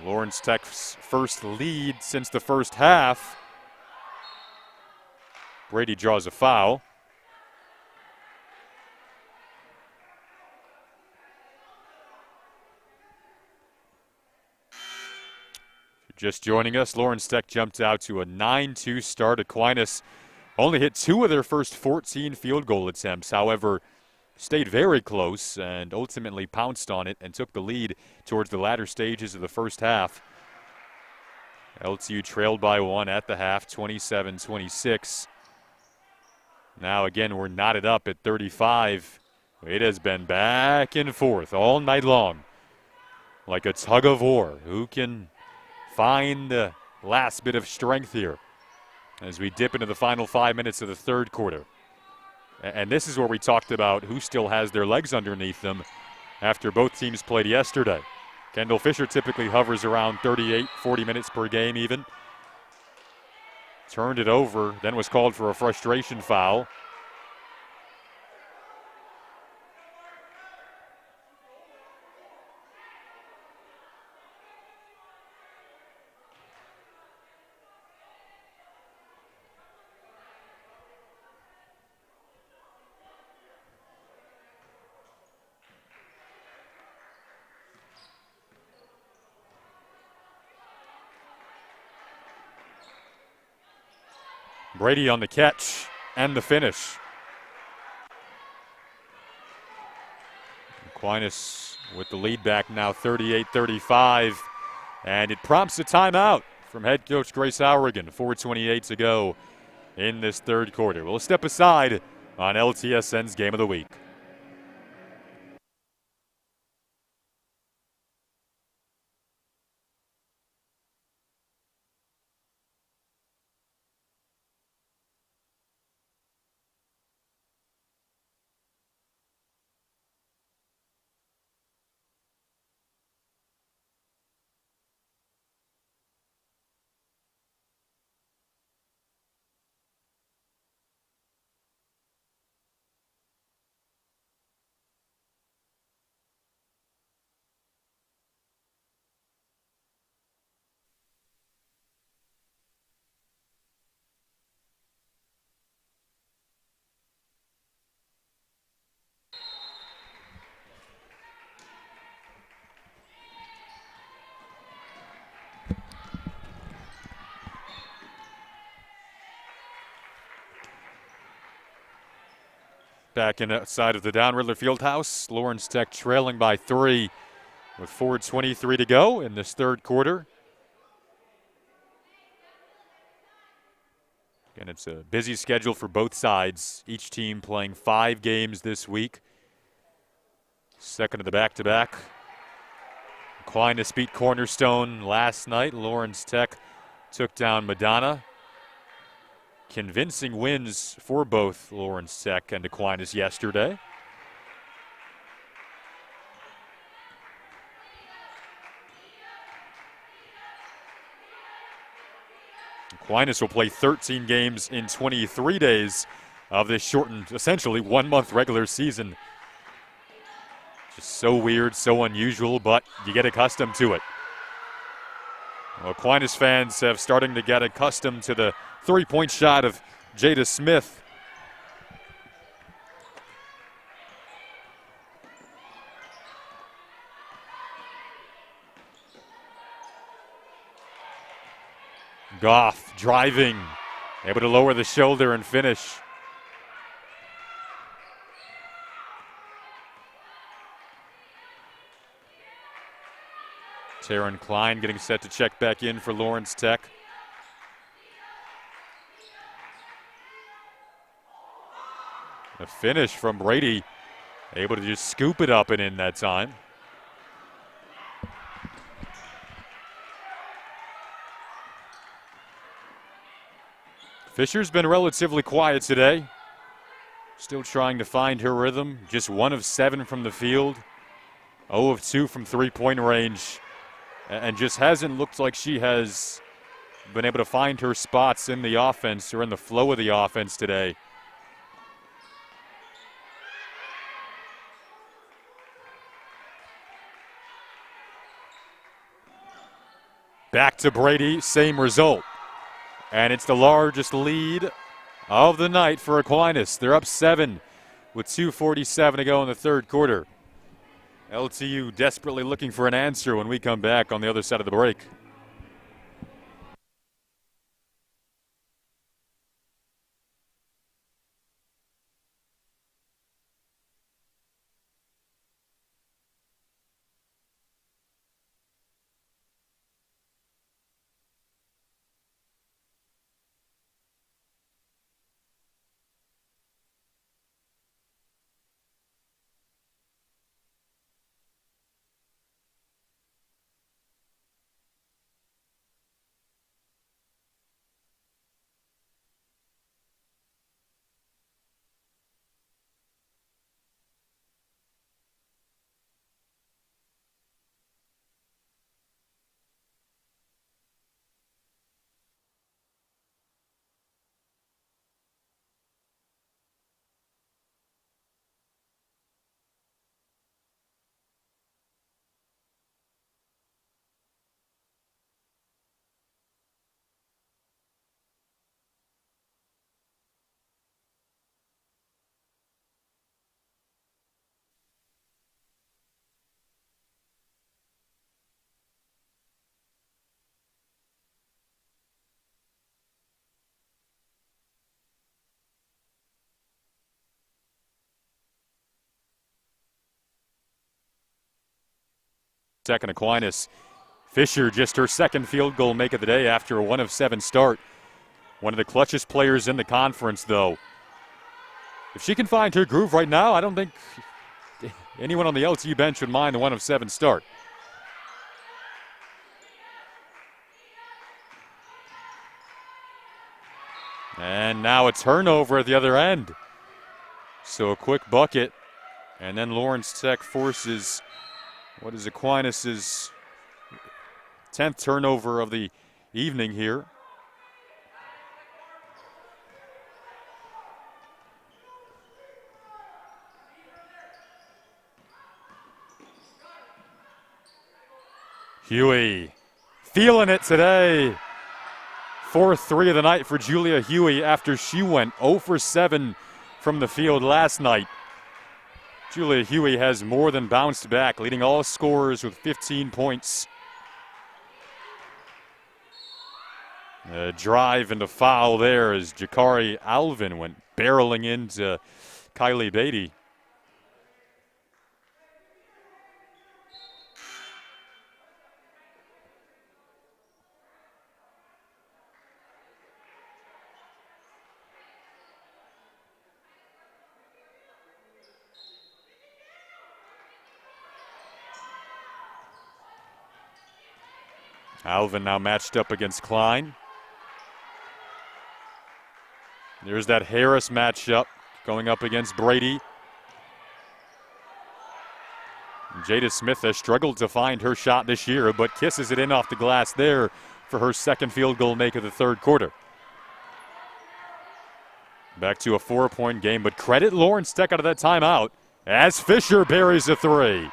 Lawrence Tech's first lead since the first half. Brady draws a foul. Just joining us, Lawrence Tech jumped out to a 9-2 start. Aquinas only hit 2 of their first 14 field goal attempts. However, stayed very close and ultimately pounced on it and took the lead towards the latter stages of the first half. LTU trailed by 1 at the half, 27-26. Now again, we're knotted up at 35. It has been back and forth all night long, like a tug of war. Who can find the last bit of strength here as we dip into the final 5 minutes of the third quarter? And this is where we talked about who still has their legs underneath them after both teams played yesterday. Kendall Fisher typically hovers around 38, 40 minutes per game even. Turned it over, then was called for a frustration foul. Brady on the catch and the finish. Aquinas with the lead back now 38-35, and it prompts a timeout from head coach Grace Hourigan. 4:28 to go in this third quarter. We'll step aside on LTSN's Game of the Week. Back inside of the Don Ridler Fieldhouse, Lawrence Tech trailing by 3 with 4:23 to go in this third quarter. Again, it's a busy schedule for both sides. Each team playing 5 games this week. Second of the back-to-back. Aquinas beat Cornerstone last night. Lawrence Tech took down Madonna. Convincing wins for both Lawrence Tech and Aquinas yesterday. Aquinas will play 13 games in 23 days of this shortened, essentially 1-month regular season. Just so weird, so unusual, but you get accustomed to it. Well, Aquinas fans have starting to get accustomed to the three-point shot of Jada Smith. Goff driving, able to lower the shoulder and finish. Taryn Klein getting set to check back in for Lawrence Tech. A finish from Brady, able to just scoop it up and in that time. Fisher's been relatively quiet today. Still trying to find her rhythm. Just 1 of 7 from the field. 0 of 2 from three-point range. And just hasn't looked like she has been able to find her spots in the offense or in the flow of the offense today. Back to Brady, same result. And it's the largest lead of the night for Aquinas. They're up 7 with 2:47 to go in the third quarter. LTU desperately looking for an answer when we come back on the other side of the break. Second Aquinas. Fisher just her second field goal make of the day after a 1 of 7 start. One of the clutchest players in the conference, though. If she can find her groove right now, I don't think anyone on the LTU bench would mind the 1 of 7 start. And now a turnover at the other end. So a quick bucket. And then Lawrence Tech forces what is Aquinas' 10th turnover of the evening here. Huey feeling it today. 4th three of the night for Julia Huey after she went 0 for 7 from the field last night. Julia Huey has more than bounced back, leading all scorers with 15 points. A drive and a foul there as Jakari Alvin went barreling into Kylie Beatty. Alvin now matched up against Klein. There's that Harris matchup going up against Brady. Jada Smith has struggled to find her shot this year, but kisses it in off the glass there for her second field goal make of the third quarter. Back to a 4-point game, but credit Lawrence Tech out of that timeout as Fisher buries a 3.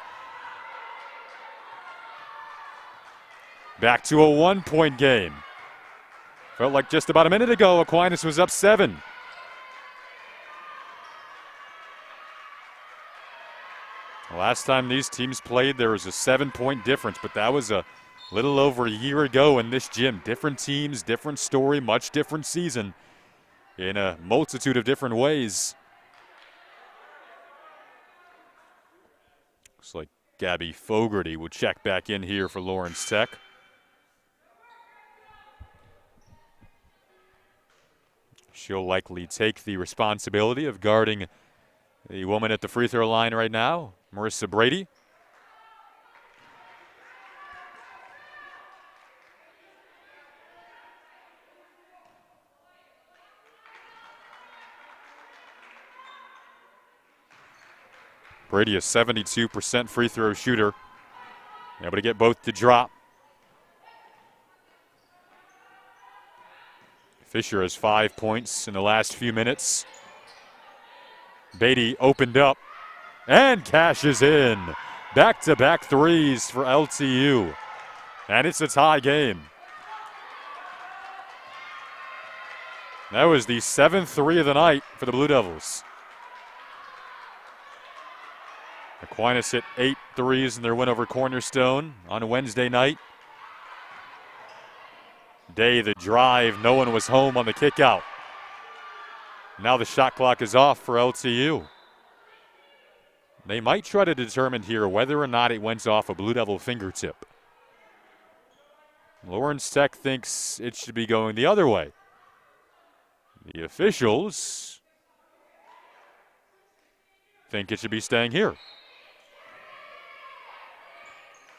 Back to a 1-point game. Felt like just about a minute ago Aquinas was up 7. Last time these teams played, there was a 7-point difference, but that was a little over a year ago in this gym. Different teams, different story, much different season in a multitude of different ways. Looks like Gabby Fogarty will check back in here for Lawrence Tech. She'll likely take the responsibility of guarding the woman at the free throw line right now, Marissa Brady. Brady, a 72% free throw shooter. Able to get both to drop. Fisher has 5 points in the last few minutes. Beatty opened up and cashes in. Back-to-back threes for LTU. And it's a tie game. That was the 7th three of the night for the Blue Devils. Aquinas hit 8 threes in their win over Cornerstone on Wednesday night. Day, the drive, no one was home on the kickout. Now the shot clock is off for LTU. They might try to determine here whether or not it went off a Blue Devil fingertip. Lawrence Tech thinks it should be going the other way. The officials think it should be staying here.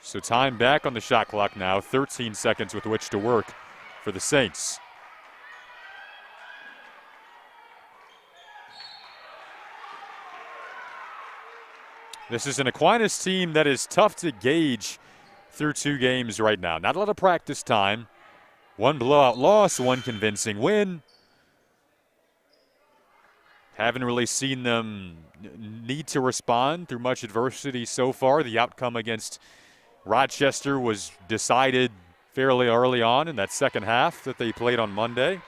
So time back on the shot clock now, 13 seconds with which to work for the Saints. This is an Aquinas team that is tough to gauge through 2 games right now. Not a lot of practice time. 1 blowout loss, 1 convincing win. Haven't really seen them need to respond through much adversity so far. The outcome against Rochester was decided fairly early on in that second half that they played on Monday.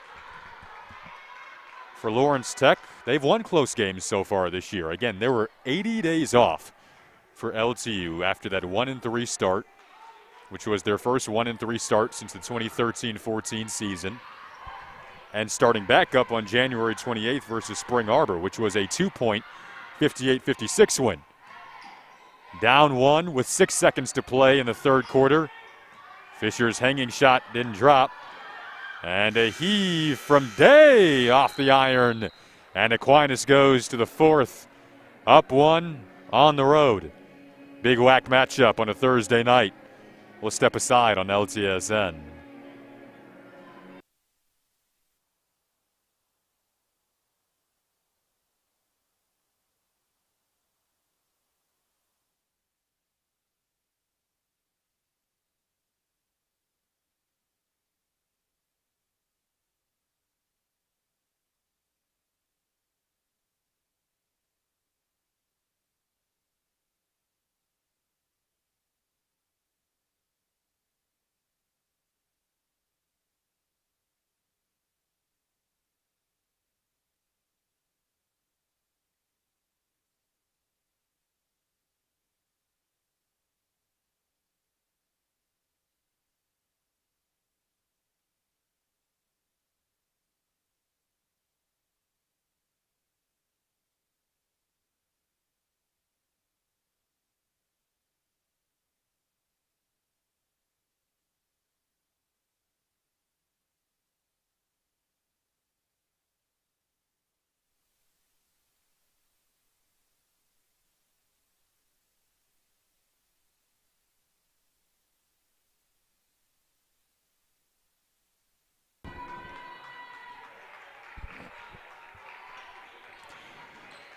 For Lawrence Tech, they've won close games so far this year. Again, there were 80 days off for LTU after that 1-3 start, which was their first 1-3 start since the 2013-14 season. And starting back up on January 28th versus Spring Arbor, which was a 2-point 58-56 win. Down 1 with 6 seconds to play in the third quarter. Fisher's hanging shot didn't drop. And a heave from Day off the iron. And Aquinas goes to the 4th. Up 1 on the road. Big whack matchup on a Thursday night. We'll step aside on LTSN.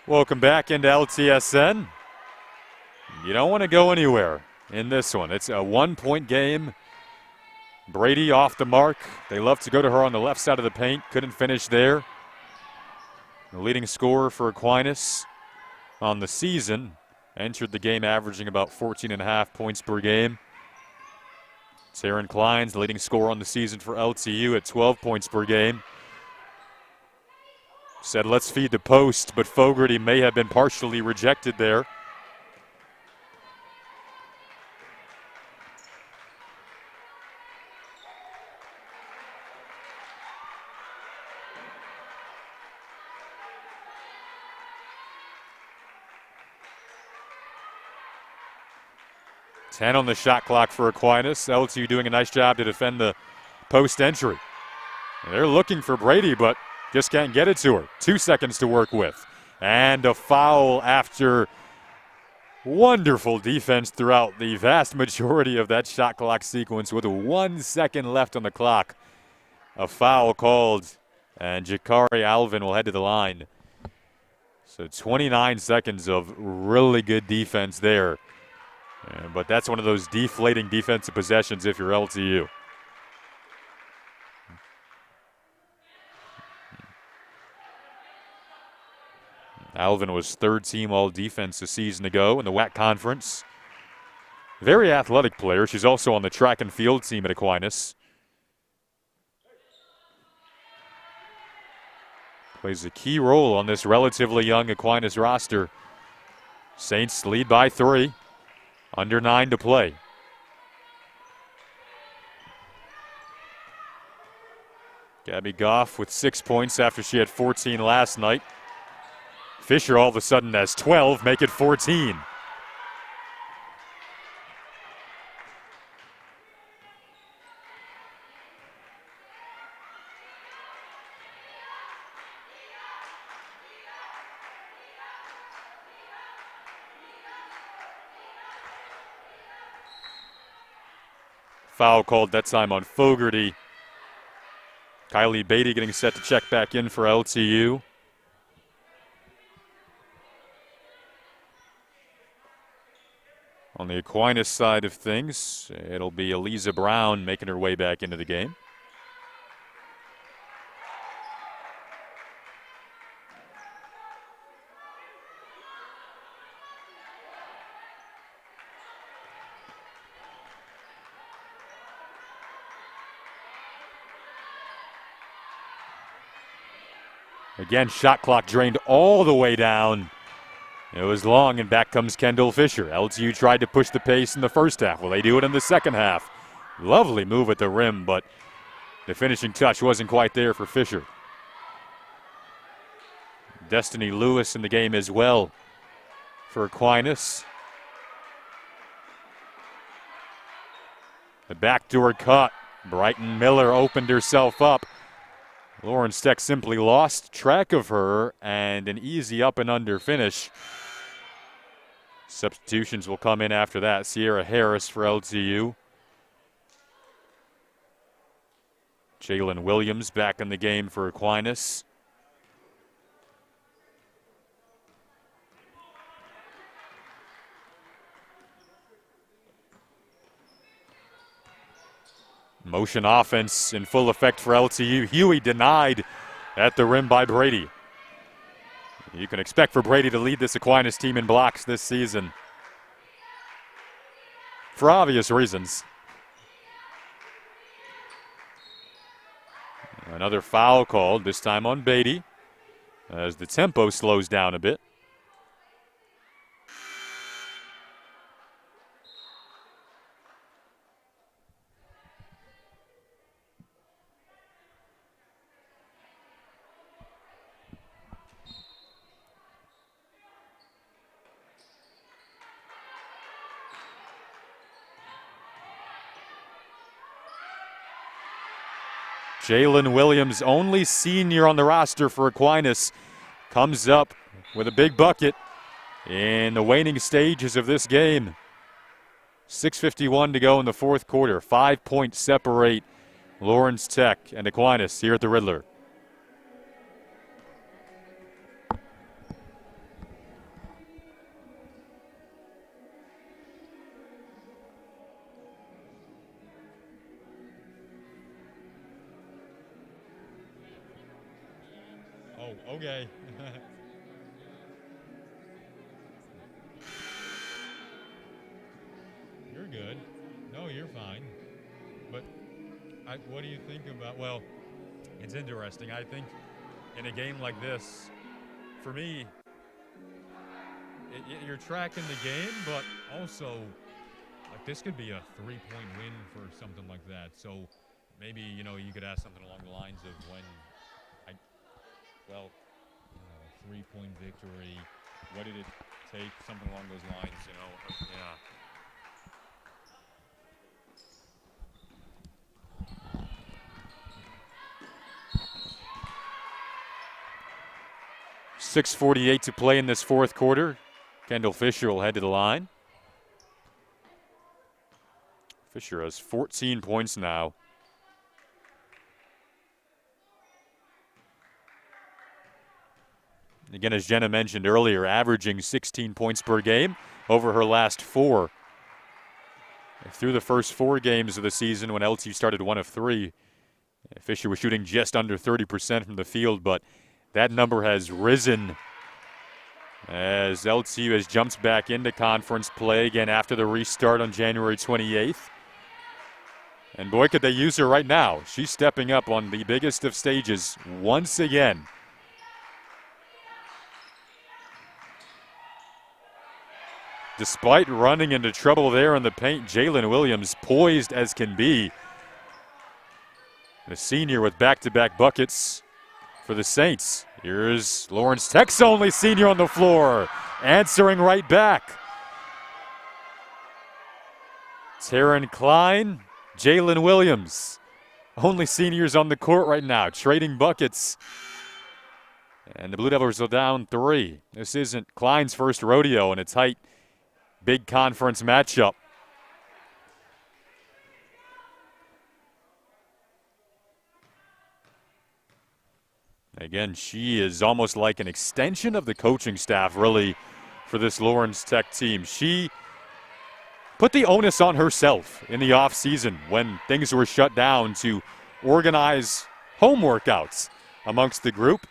Welcome back into LTSN. You don't want to go anywhere in this one. It's a 1-point game. Brady off the mark. They love to go to her on the left side of the paint. Couldn't finish there. The leading scorer for Aquinas on the season entered the game averaging about 14.5 points per game. Taryn Klein's the leading scorer on the season for LTU at 12 points per game. Said, let's feed the post, but Fogarty may have been partially rejected there. Ten on the shot clock for Aquinas. LTU doing a nice job to defend the post entry. They're looking for Brady, but just can't get it to her. 2 seconds to work with. And a foul after wonderful defense throughout the vast majority of that shot clock sequence with 1 second left on the clock. A foul called, and Jakari Alvin will head to the line. So 29 seconds of really good defense there. But that's one of those deflating defensive possessions if you're LTU. Alvin was third team all defense a season ago in the WAC conference. Very athletic player. She's also on the track and field team at Aquinas. Plays a key role on this relatively young Aquinas roster. Saints lead by 3. Under 9 to play. Gabby Goff with 6 points after she had 14 last night. Fisher all of a sudden has 12, make it 14. Foul called that time on Fogarty. Kylie Beatty getting set to check back in for LTU. On the Aquinas side of things, it'll be Eliza Brown making her way back into the game. Again, shot clock drained all the way down. It was long, and back comes Kendall Fisher. LTU tried to push the pace in the first half. Well, they do it in the second half. Lovely move at the rim, but the finishing touch wasn't quite there for Fisher. Destiny Lewis in the game as well for Aquinas. The backdoor cut. Brighton Miller opened herself up. Lauren Steck simply lost track of her, and an easy up and under finish. Substitutions will come in after that. Sierra Harris for LTU. Jalen Williams back in the game for Aquinas. Motion offense in full effect for LTU. Huey denied at the rim by Brady. You can expect for Brady to lead this Aquinas team in blocks this season, for obvious reasons. Another foul called, this time on Beatty, as the tempo slows down a bit. Jalen Williams, only senior on the roster for Aquinas, comes up with a big bucket in the waning stages of this game. 6:51 to go in the fourth quarter. 5 points separate Lawrence Tech and Aquinas here at the Ridler. Oh, okay. You're good. No, you're fine. But what do you think about, well, it's interesting. I think in a game like this, for me, you're tracking the game, but also, like, this could be a 3-point win for something like that. So maybe, you could ask something along the lines of when, 3-point victory. What did it take? Something along those lines, Yeah. .648 to play in this fourth quarter. Kendall Fisher will head to the line. Fisher has 14 points now. Again, as Jenna mentioned earlier, averaging 16 points per game over her last 4. Through the first 4 games of the season when LTU started 1 of 3, Fisher was shooting just under 30% from the field, but that number has risen as LTU has jumped back into conference play again after the restart on January 28th. And boy, could they use her right now. She's stepping up on the biggest of stages once again. Despite running into trouble there in the paint, Jalen Williams poised as can be. The senior with back-to-back buckets for the Saints. Here's Lawrence Tech's only senior on the floor, answering right back. Taryn Klein, Jalen Williams. Only seniors on the court right now, trading buckets. And the Blue Devils are down 3. This isn't Klein's first rodeo in a tight big conference matchup. Again, she is almost like an extension of the coaching staff, really, for this Lawrence Tech team. She put the onus on herself in the offseason when things were shut down to organize home workouts amongst the group.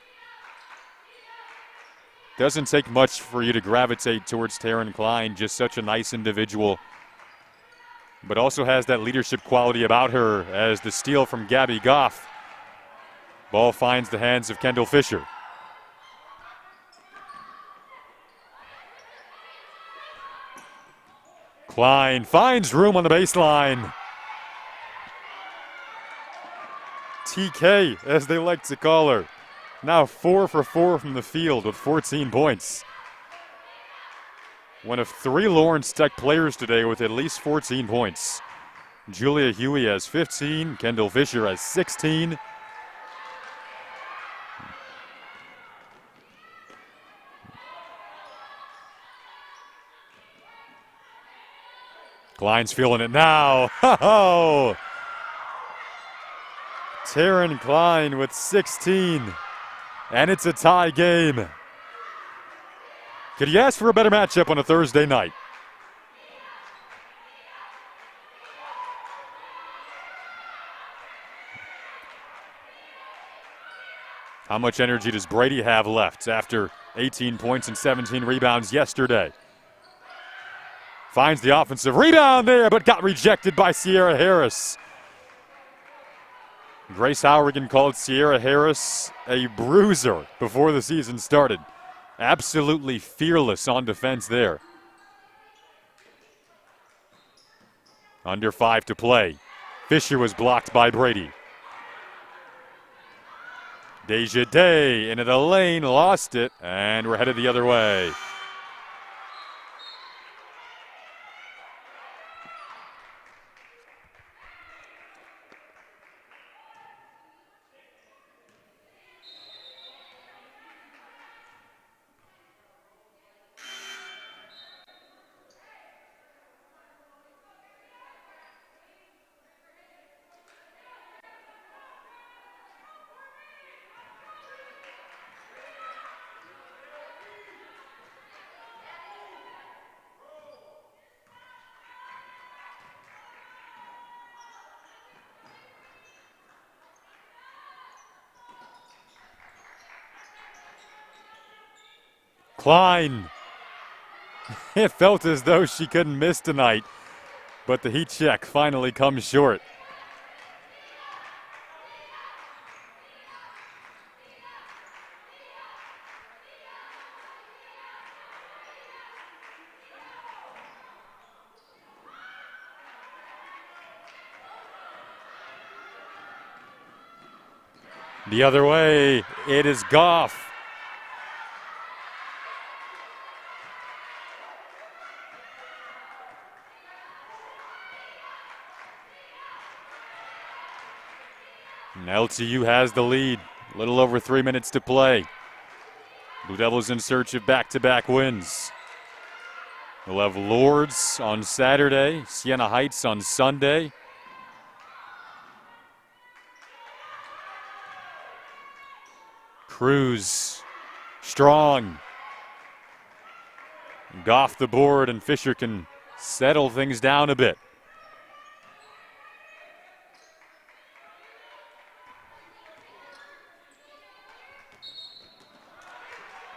Doesn't take much for you to gravitate towards Taryn Klein, just such a nice individual, but also has that leadership quality about her as the steal from Gabby Goff. Ball finds the hands of Kendall Fisher. Klein finds room on the baseline. TK, as they like to call her. Now 4 for 4 from the field with 14 points. One of 3 Lawrence Tech players today with at least 14 points. Julia Huey has 15, Kendall Fisher has 16. Klein's feeling it now. Ho-ho! Taryn Klein with 16. And it's a tie game. Could you ask for a better matchup on a Thursday night? How much energy does Brady have left after 18 points and 17 rebounds yesterday? Finds the offensive rebound there, but got rejected by Sierra Harris. Grace Hourigan called Sierra Harris a bruiser before the season started. Absolutely fearless on defense there. Under 5 to play. Fisher was blocked by Brady. Deja Day into the lane, lost it, and we're headed the other way. Klein. It felt as though she couldn't miss tonight, but the heat check finally comes short. The other way, it is Goff. And LTU has the lead. A little over 3 minutes to play. Blue Devils in search of back-to-back wins. We'll have Lourdes on Saturday, Siena Heights on Sunday. Cruz Strong. Off the board, and Fisher can settle things down a bit.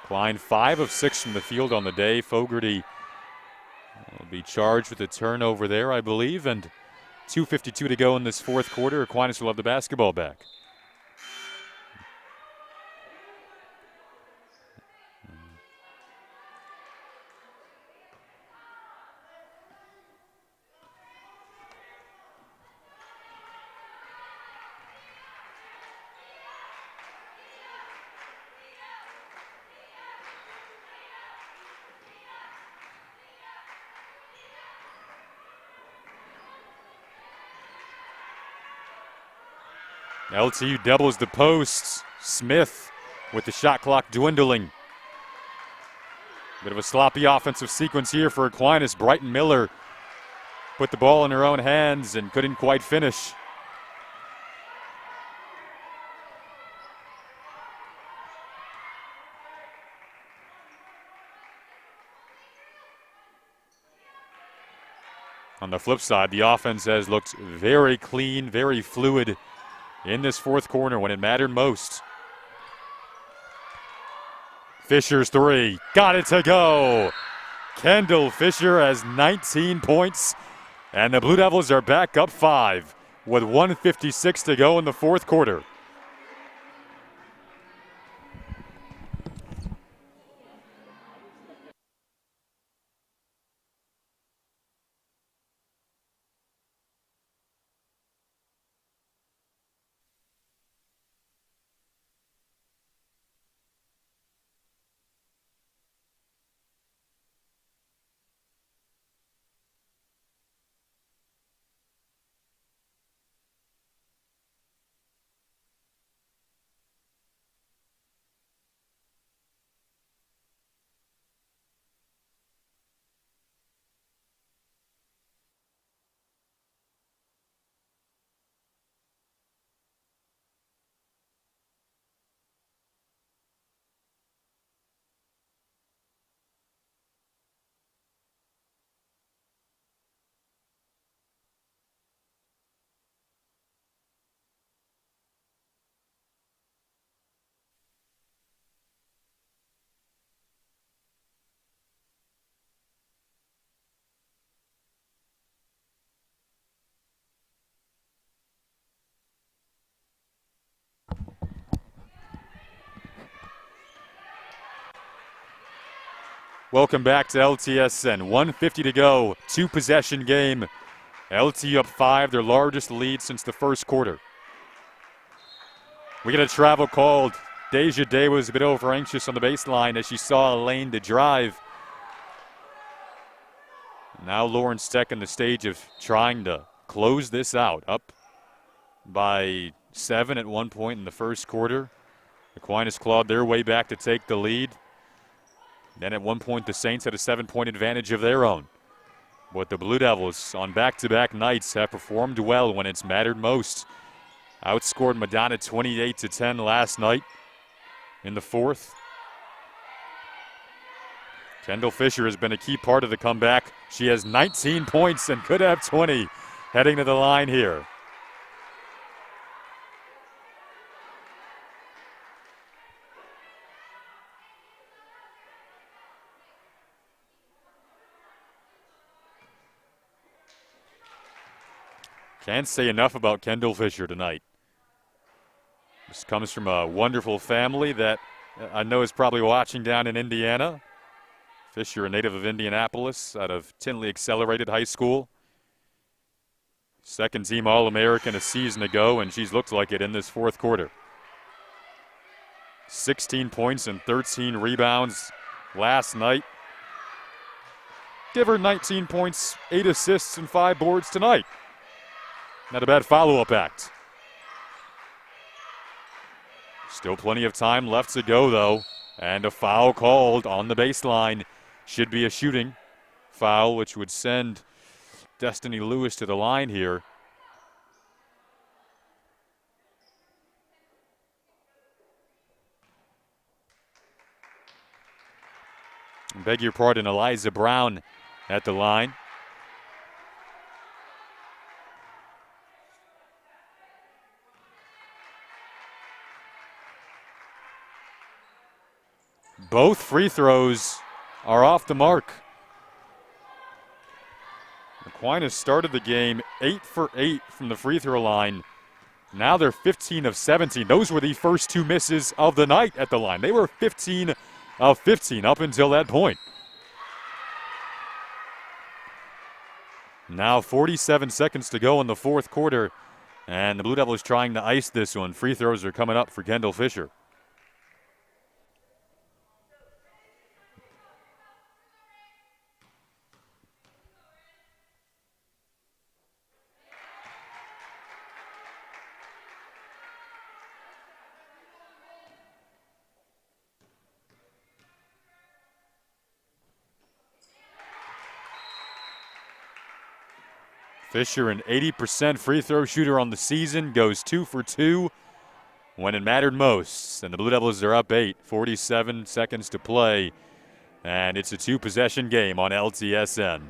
Klein 5 of 6 from the field on the day. Fogarty will be charged with a turnover there, I believe, and 2:52 to go in this fourth quarter. Aquinas will have the basketball back. LTU doubles the posts. Smith with the shot clock dwindling. Bit of a sloppy offensive sequence here for Aquinas. Brighton Miller put the ball in her own hands and couldn't quite finish. On the flip side, the offense has looked very clean, very fluid in this fourth quarter when it mattered most. Fisher's three. Got it to go. Kendall Fisher has 19 points, and the Blue Devils are back up 5 with 1:56 to go in the fourth quarter. Welcome back to LTSN. 1:50 to go, 2-possession game. LTU up 5, their largest lead since the first quarter. We get a travel called. Deja Day was a bit over anxious on the baseline as she saw a lane to drive. Now Lawrence Tech in the stage of trying to close this out. Up by 7 at one point in the first quarter. Aquinas clawed their way back to take the lead. Then at one point, the Saints had a 7-point advantage of their own. But the Blue Devils on back-to-back nights have performed well when it's mattered most. Outscored Madonna 28-10 last night in the fourth. Kendall Fisher has been a key part of the comeback. She has 19 points and could have 20 heading to the line here. Can't say enough about Kendall Fisher tonight. This comes from a wonderful family that I know is probably watching down in Indiana. Fisher, a native of Indianapolis, out of Tinley Accelerated High School. Second team All-American a season ago, and she's looked like it in this fourth quarter. 16 points and 13 rebounds last night. Give her 19 points, 8 assists, and 5 boards tonight. Not a bad follow-up act. Still plenty of time left to go, though. And a foul called on the baseline. Should be a shooting foul, which would send Destiny Lewis to the line here. Beg your pardon, Eliza Brown at the line. Both free throws are off the mark. Aquinas started the game 8 for 8 from the free throw line. Now they're 15 of 17. Those were the first two misses of the night at the line. They were 15 of 15 up until that point. Now 47 seconds to go in the fourth quarter, and the Blue Devils trying to ice this one. Free throws are coming up for Kendall Fisher. Fisher, an 80% free throw shooter on the season, goes 2 for 2 when it mattered most. And the Blue Devils are up 8, 47 seconds to play. And it's a two-possession game on LTSN.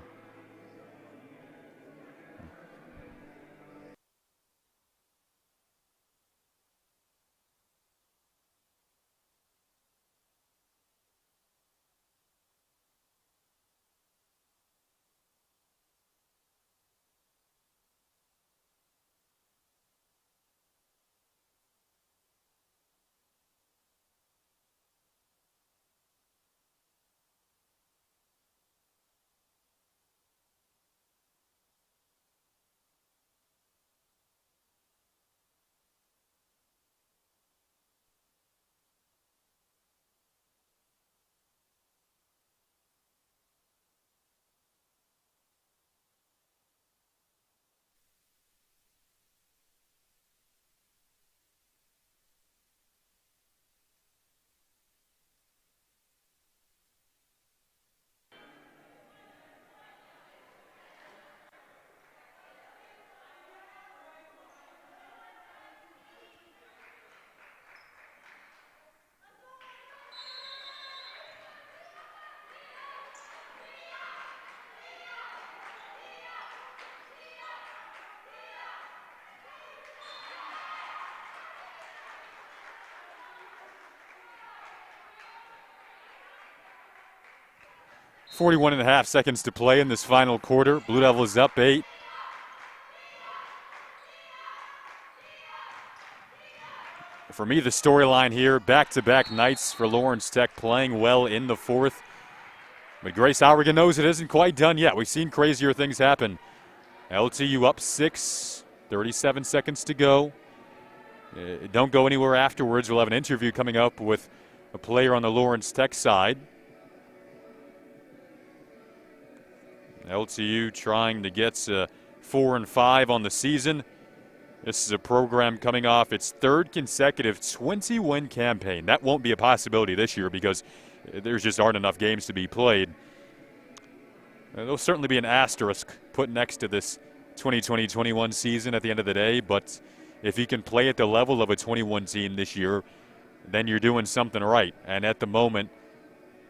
.41.5 seconds to play in this final quarter. Blue Devils up 8. For me, the storyline here, back-to-back nights for Lawrence Tech playing well in the fourth. But Grace Auergen knows it isn't quite done yet. We've seen crazier things happen. LTU up 6, 37 seconds to go. Don't go anywhere afterwards. We'll have an interview coming up with a player on the Lawrence Tech side. LTU trying to get 4 and 5 on the season. This is a program coming off its third consecutive 20-win campaign. That won't be a possibility this year because there just aren't enough games to be played. There'll certainly be an asterisk put next to this 2020-21 season at the end of the day, but if you can play at the level of a 21 team this year, then you're doing something right. And at the moment,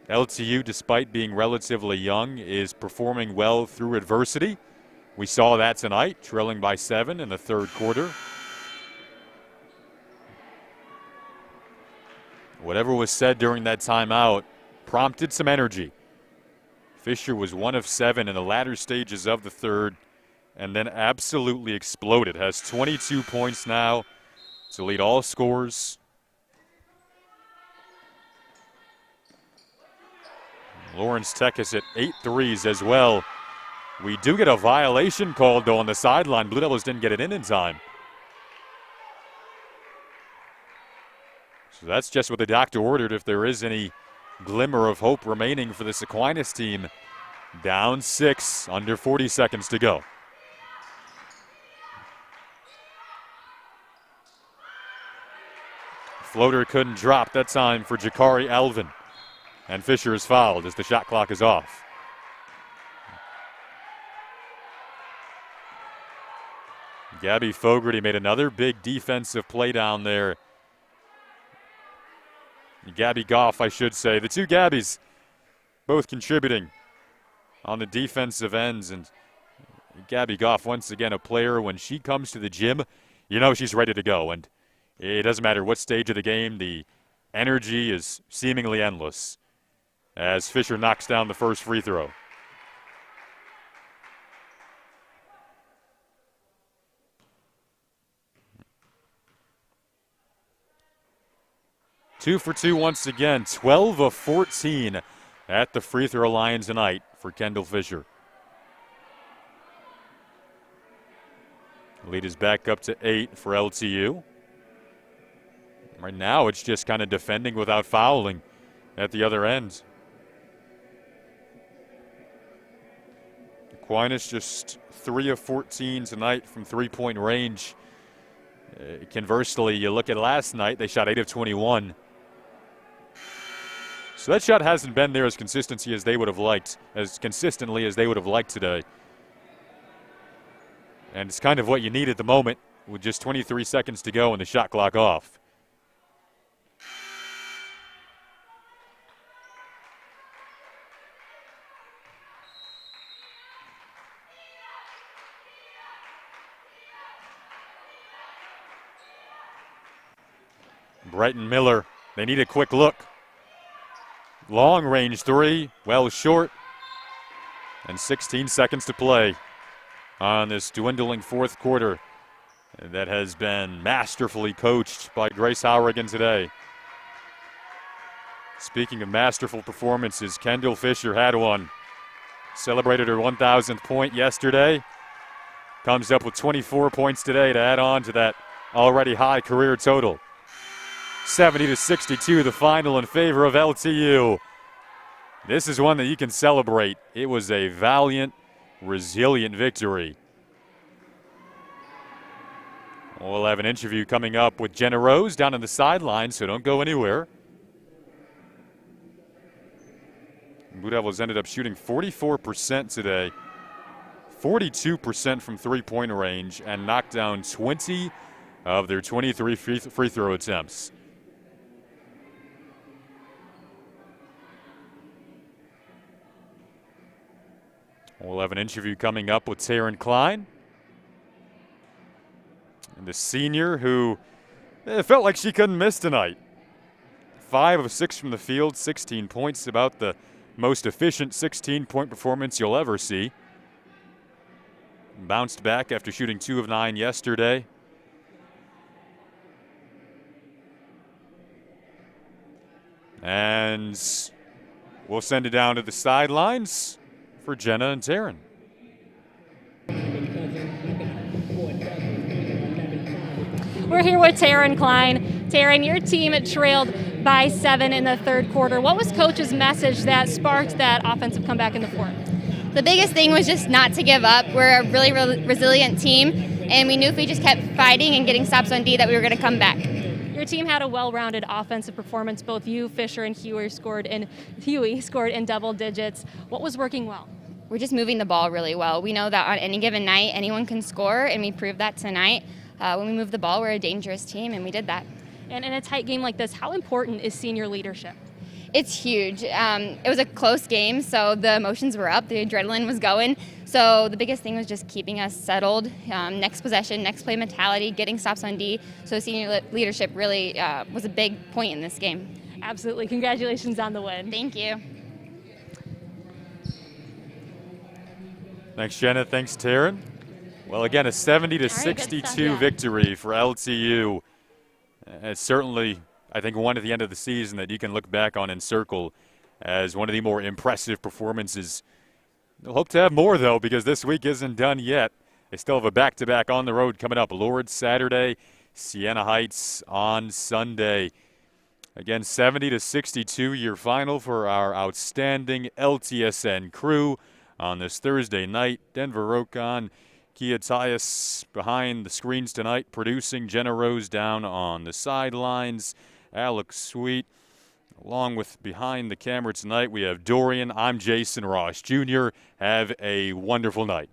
LTU, despite being relatively young, is performing well through adversity. We saw that tonight, trailing by 7 in the third quarter. Whatever was said during that timeout prompted some energy. Fisher was 1 of 7 in the latter stages of the third and then absolutely exploded. Has 22 points now to lead all scorers. Lawrence Tech has hit 8 threes as well. We do get a violation called, though, on the sideline. Blue Devils didn't get it in time. So that's just what the doctor ordered if there is any glimmer of hope remaining for this Aquinas team. Down 6, under 40 seconds to go. Floater couldn't drop that time for Jakari Alvin. And Fisher is fouled as the shot clock is off. Gabby Fogarty made another big defensive play down there. Gabby Goff, I should say. The two Gabbies both contributing on the defensive ends. And Gabby Goff, once again, a player, when she comes to the gym, you know she's ready to go. And it doesn't matter what stage of the game, the energy is seemingly endless as Fisher knocks down the first free throw. Two for two once again, 12 of 14 at the free throw line tonight for Kendall Fisher. Lead is back up to 8 for LTU. Right now it's just kind of defending without fouling at the other end. Aquinas just 3 of 14 tonight from three-point range. Conversely, you look at last night, they shot 8 of 21. So that shot hasn't been there as consistently as they would have liked today. And it's kind of what you need at the moment with just 23 seconds to go and the shot clock off. Brighton Miller, they need a quick look. Long range three, well short. And 16 seconds to play on this dwindling fourth quarter that has been masterfully coached by Grace Howrigan today. Speaking of masterful performances, Kendall Fisher had one. Celebrated her 1,000th point yesterday. Comes up with 24 points today to add on to that already high career total. 70-62, the final in favor of LTU. This is one that you can celebrate. It was a valiant, resilient victory. We'll have an interview coming up with Jenna Rose down on the sideline, so don't go anywhere. Blue Devils ended up shooting 44% today, 42% from three-point range, and knocked down 20 of their 23 free throw attempts. We'll have an interview coming up with Taryn Klein, and the senior who felt like she couldn't miss tonight. 5 of 6 from the field, 16 points, about the most efficient 16-point performance you'll ever see. Bounced back after shooting 2 of 9 yesterday. And we'll send it down to the sidelines for Jenna and Taryn. We're here with Taryn Klein. Taryn, your team trailed by 7 in the third quarter. What was Coach's message that sparked that offensive comeback in the fourth? The biggest thing was just not to give up. We're a really resilient team, and we knew if we just kept fighting and getting stops on D that we were going to come back. Your team had a well-rounded offensive performance. Both you, Fisher, and Huey scored in double digits. What was working well? We're just moving the ball really well. We know that on any given night, anyone can score, and we proved that tonight. When we move the ball, we're a dangerous team, and we did that. And in a tight game like this, how important is senior leadership? It's huge. It was a close game, so the emotions were up. The adrenaline was going. So the biggest thing was just keeping us settled. Next possession, next play mentality, getting stops on D. So senior leadership really was a big point in this game. Absolutely. Congratulations on the win. Thank you. Thanks, Jenna. Thanks, Taryn. Well, again, a 70-62 victory for LTU. It's certainly, I think, one at the end of the season that you can look back on and circle as one of the more impressive performances. They'll hope to have more, though, because this week isn't done yet. They still have a back-to-back on the road coming up. Lourdes Saturday, Siena Heights on Sunday. Again, 70-62 your final for our outstanding LTSN crew on this Thursday night. Denver Rokon, Kia Tyus behind the screens tonight, producing. Jenna Rose down on the sidelines. Alex Sweet, along with behind the camera tonight, we have Dorian. I'm Jason Ross Jr. Have a wonderful night.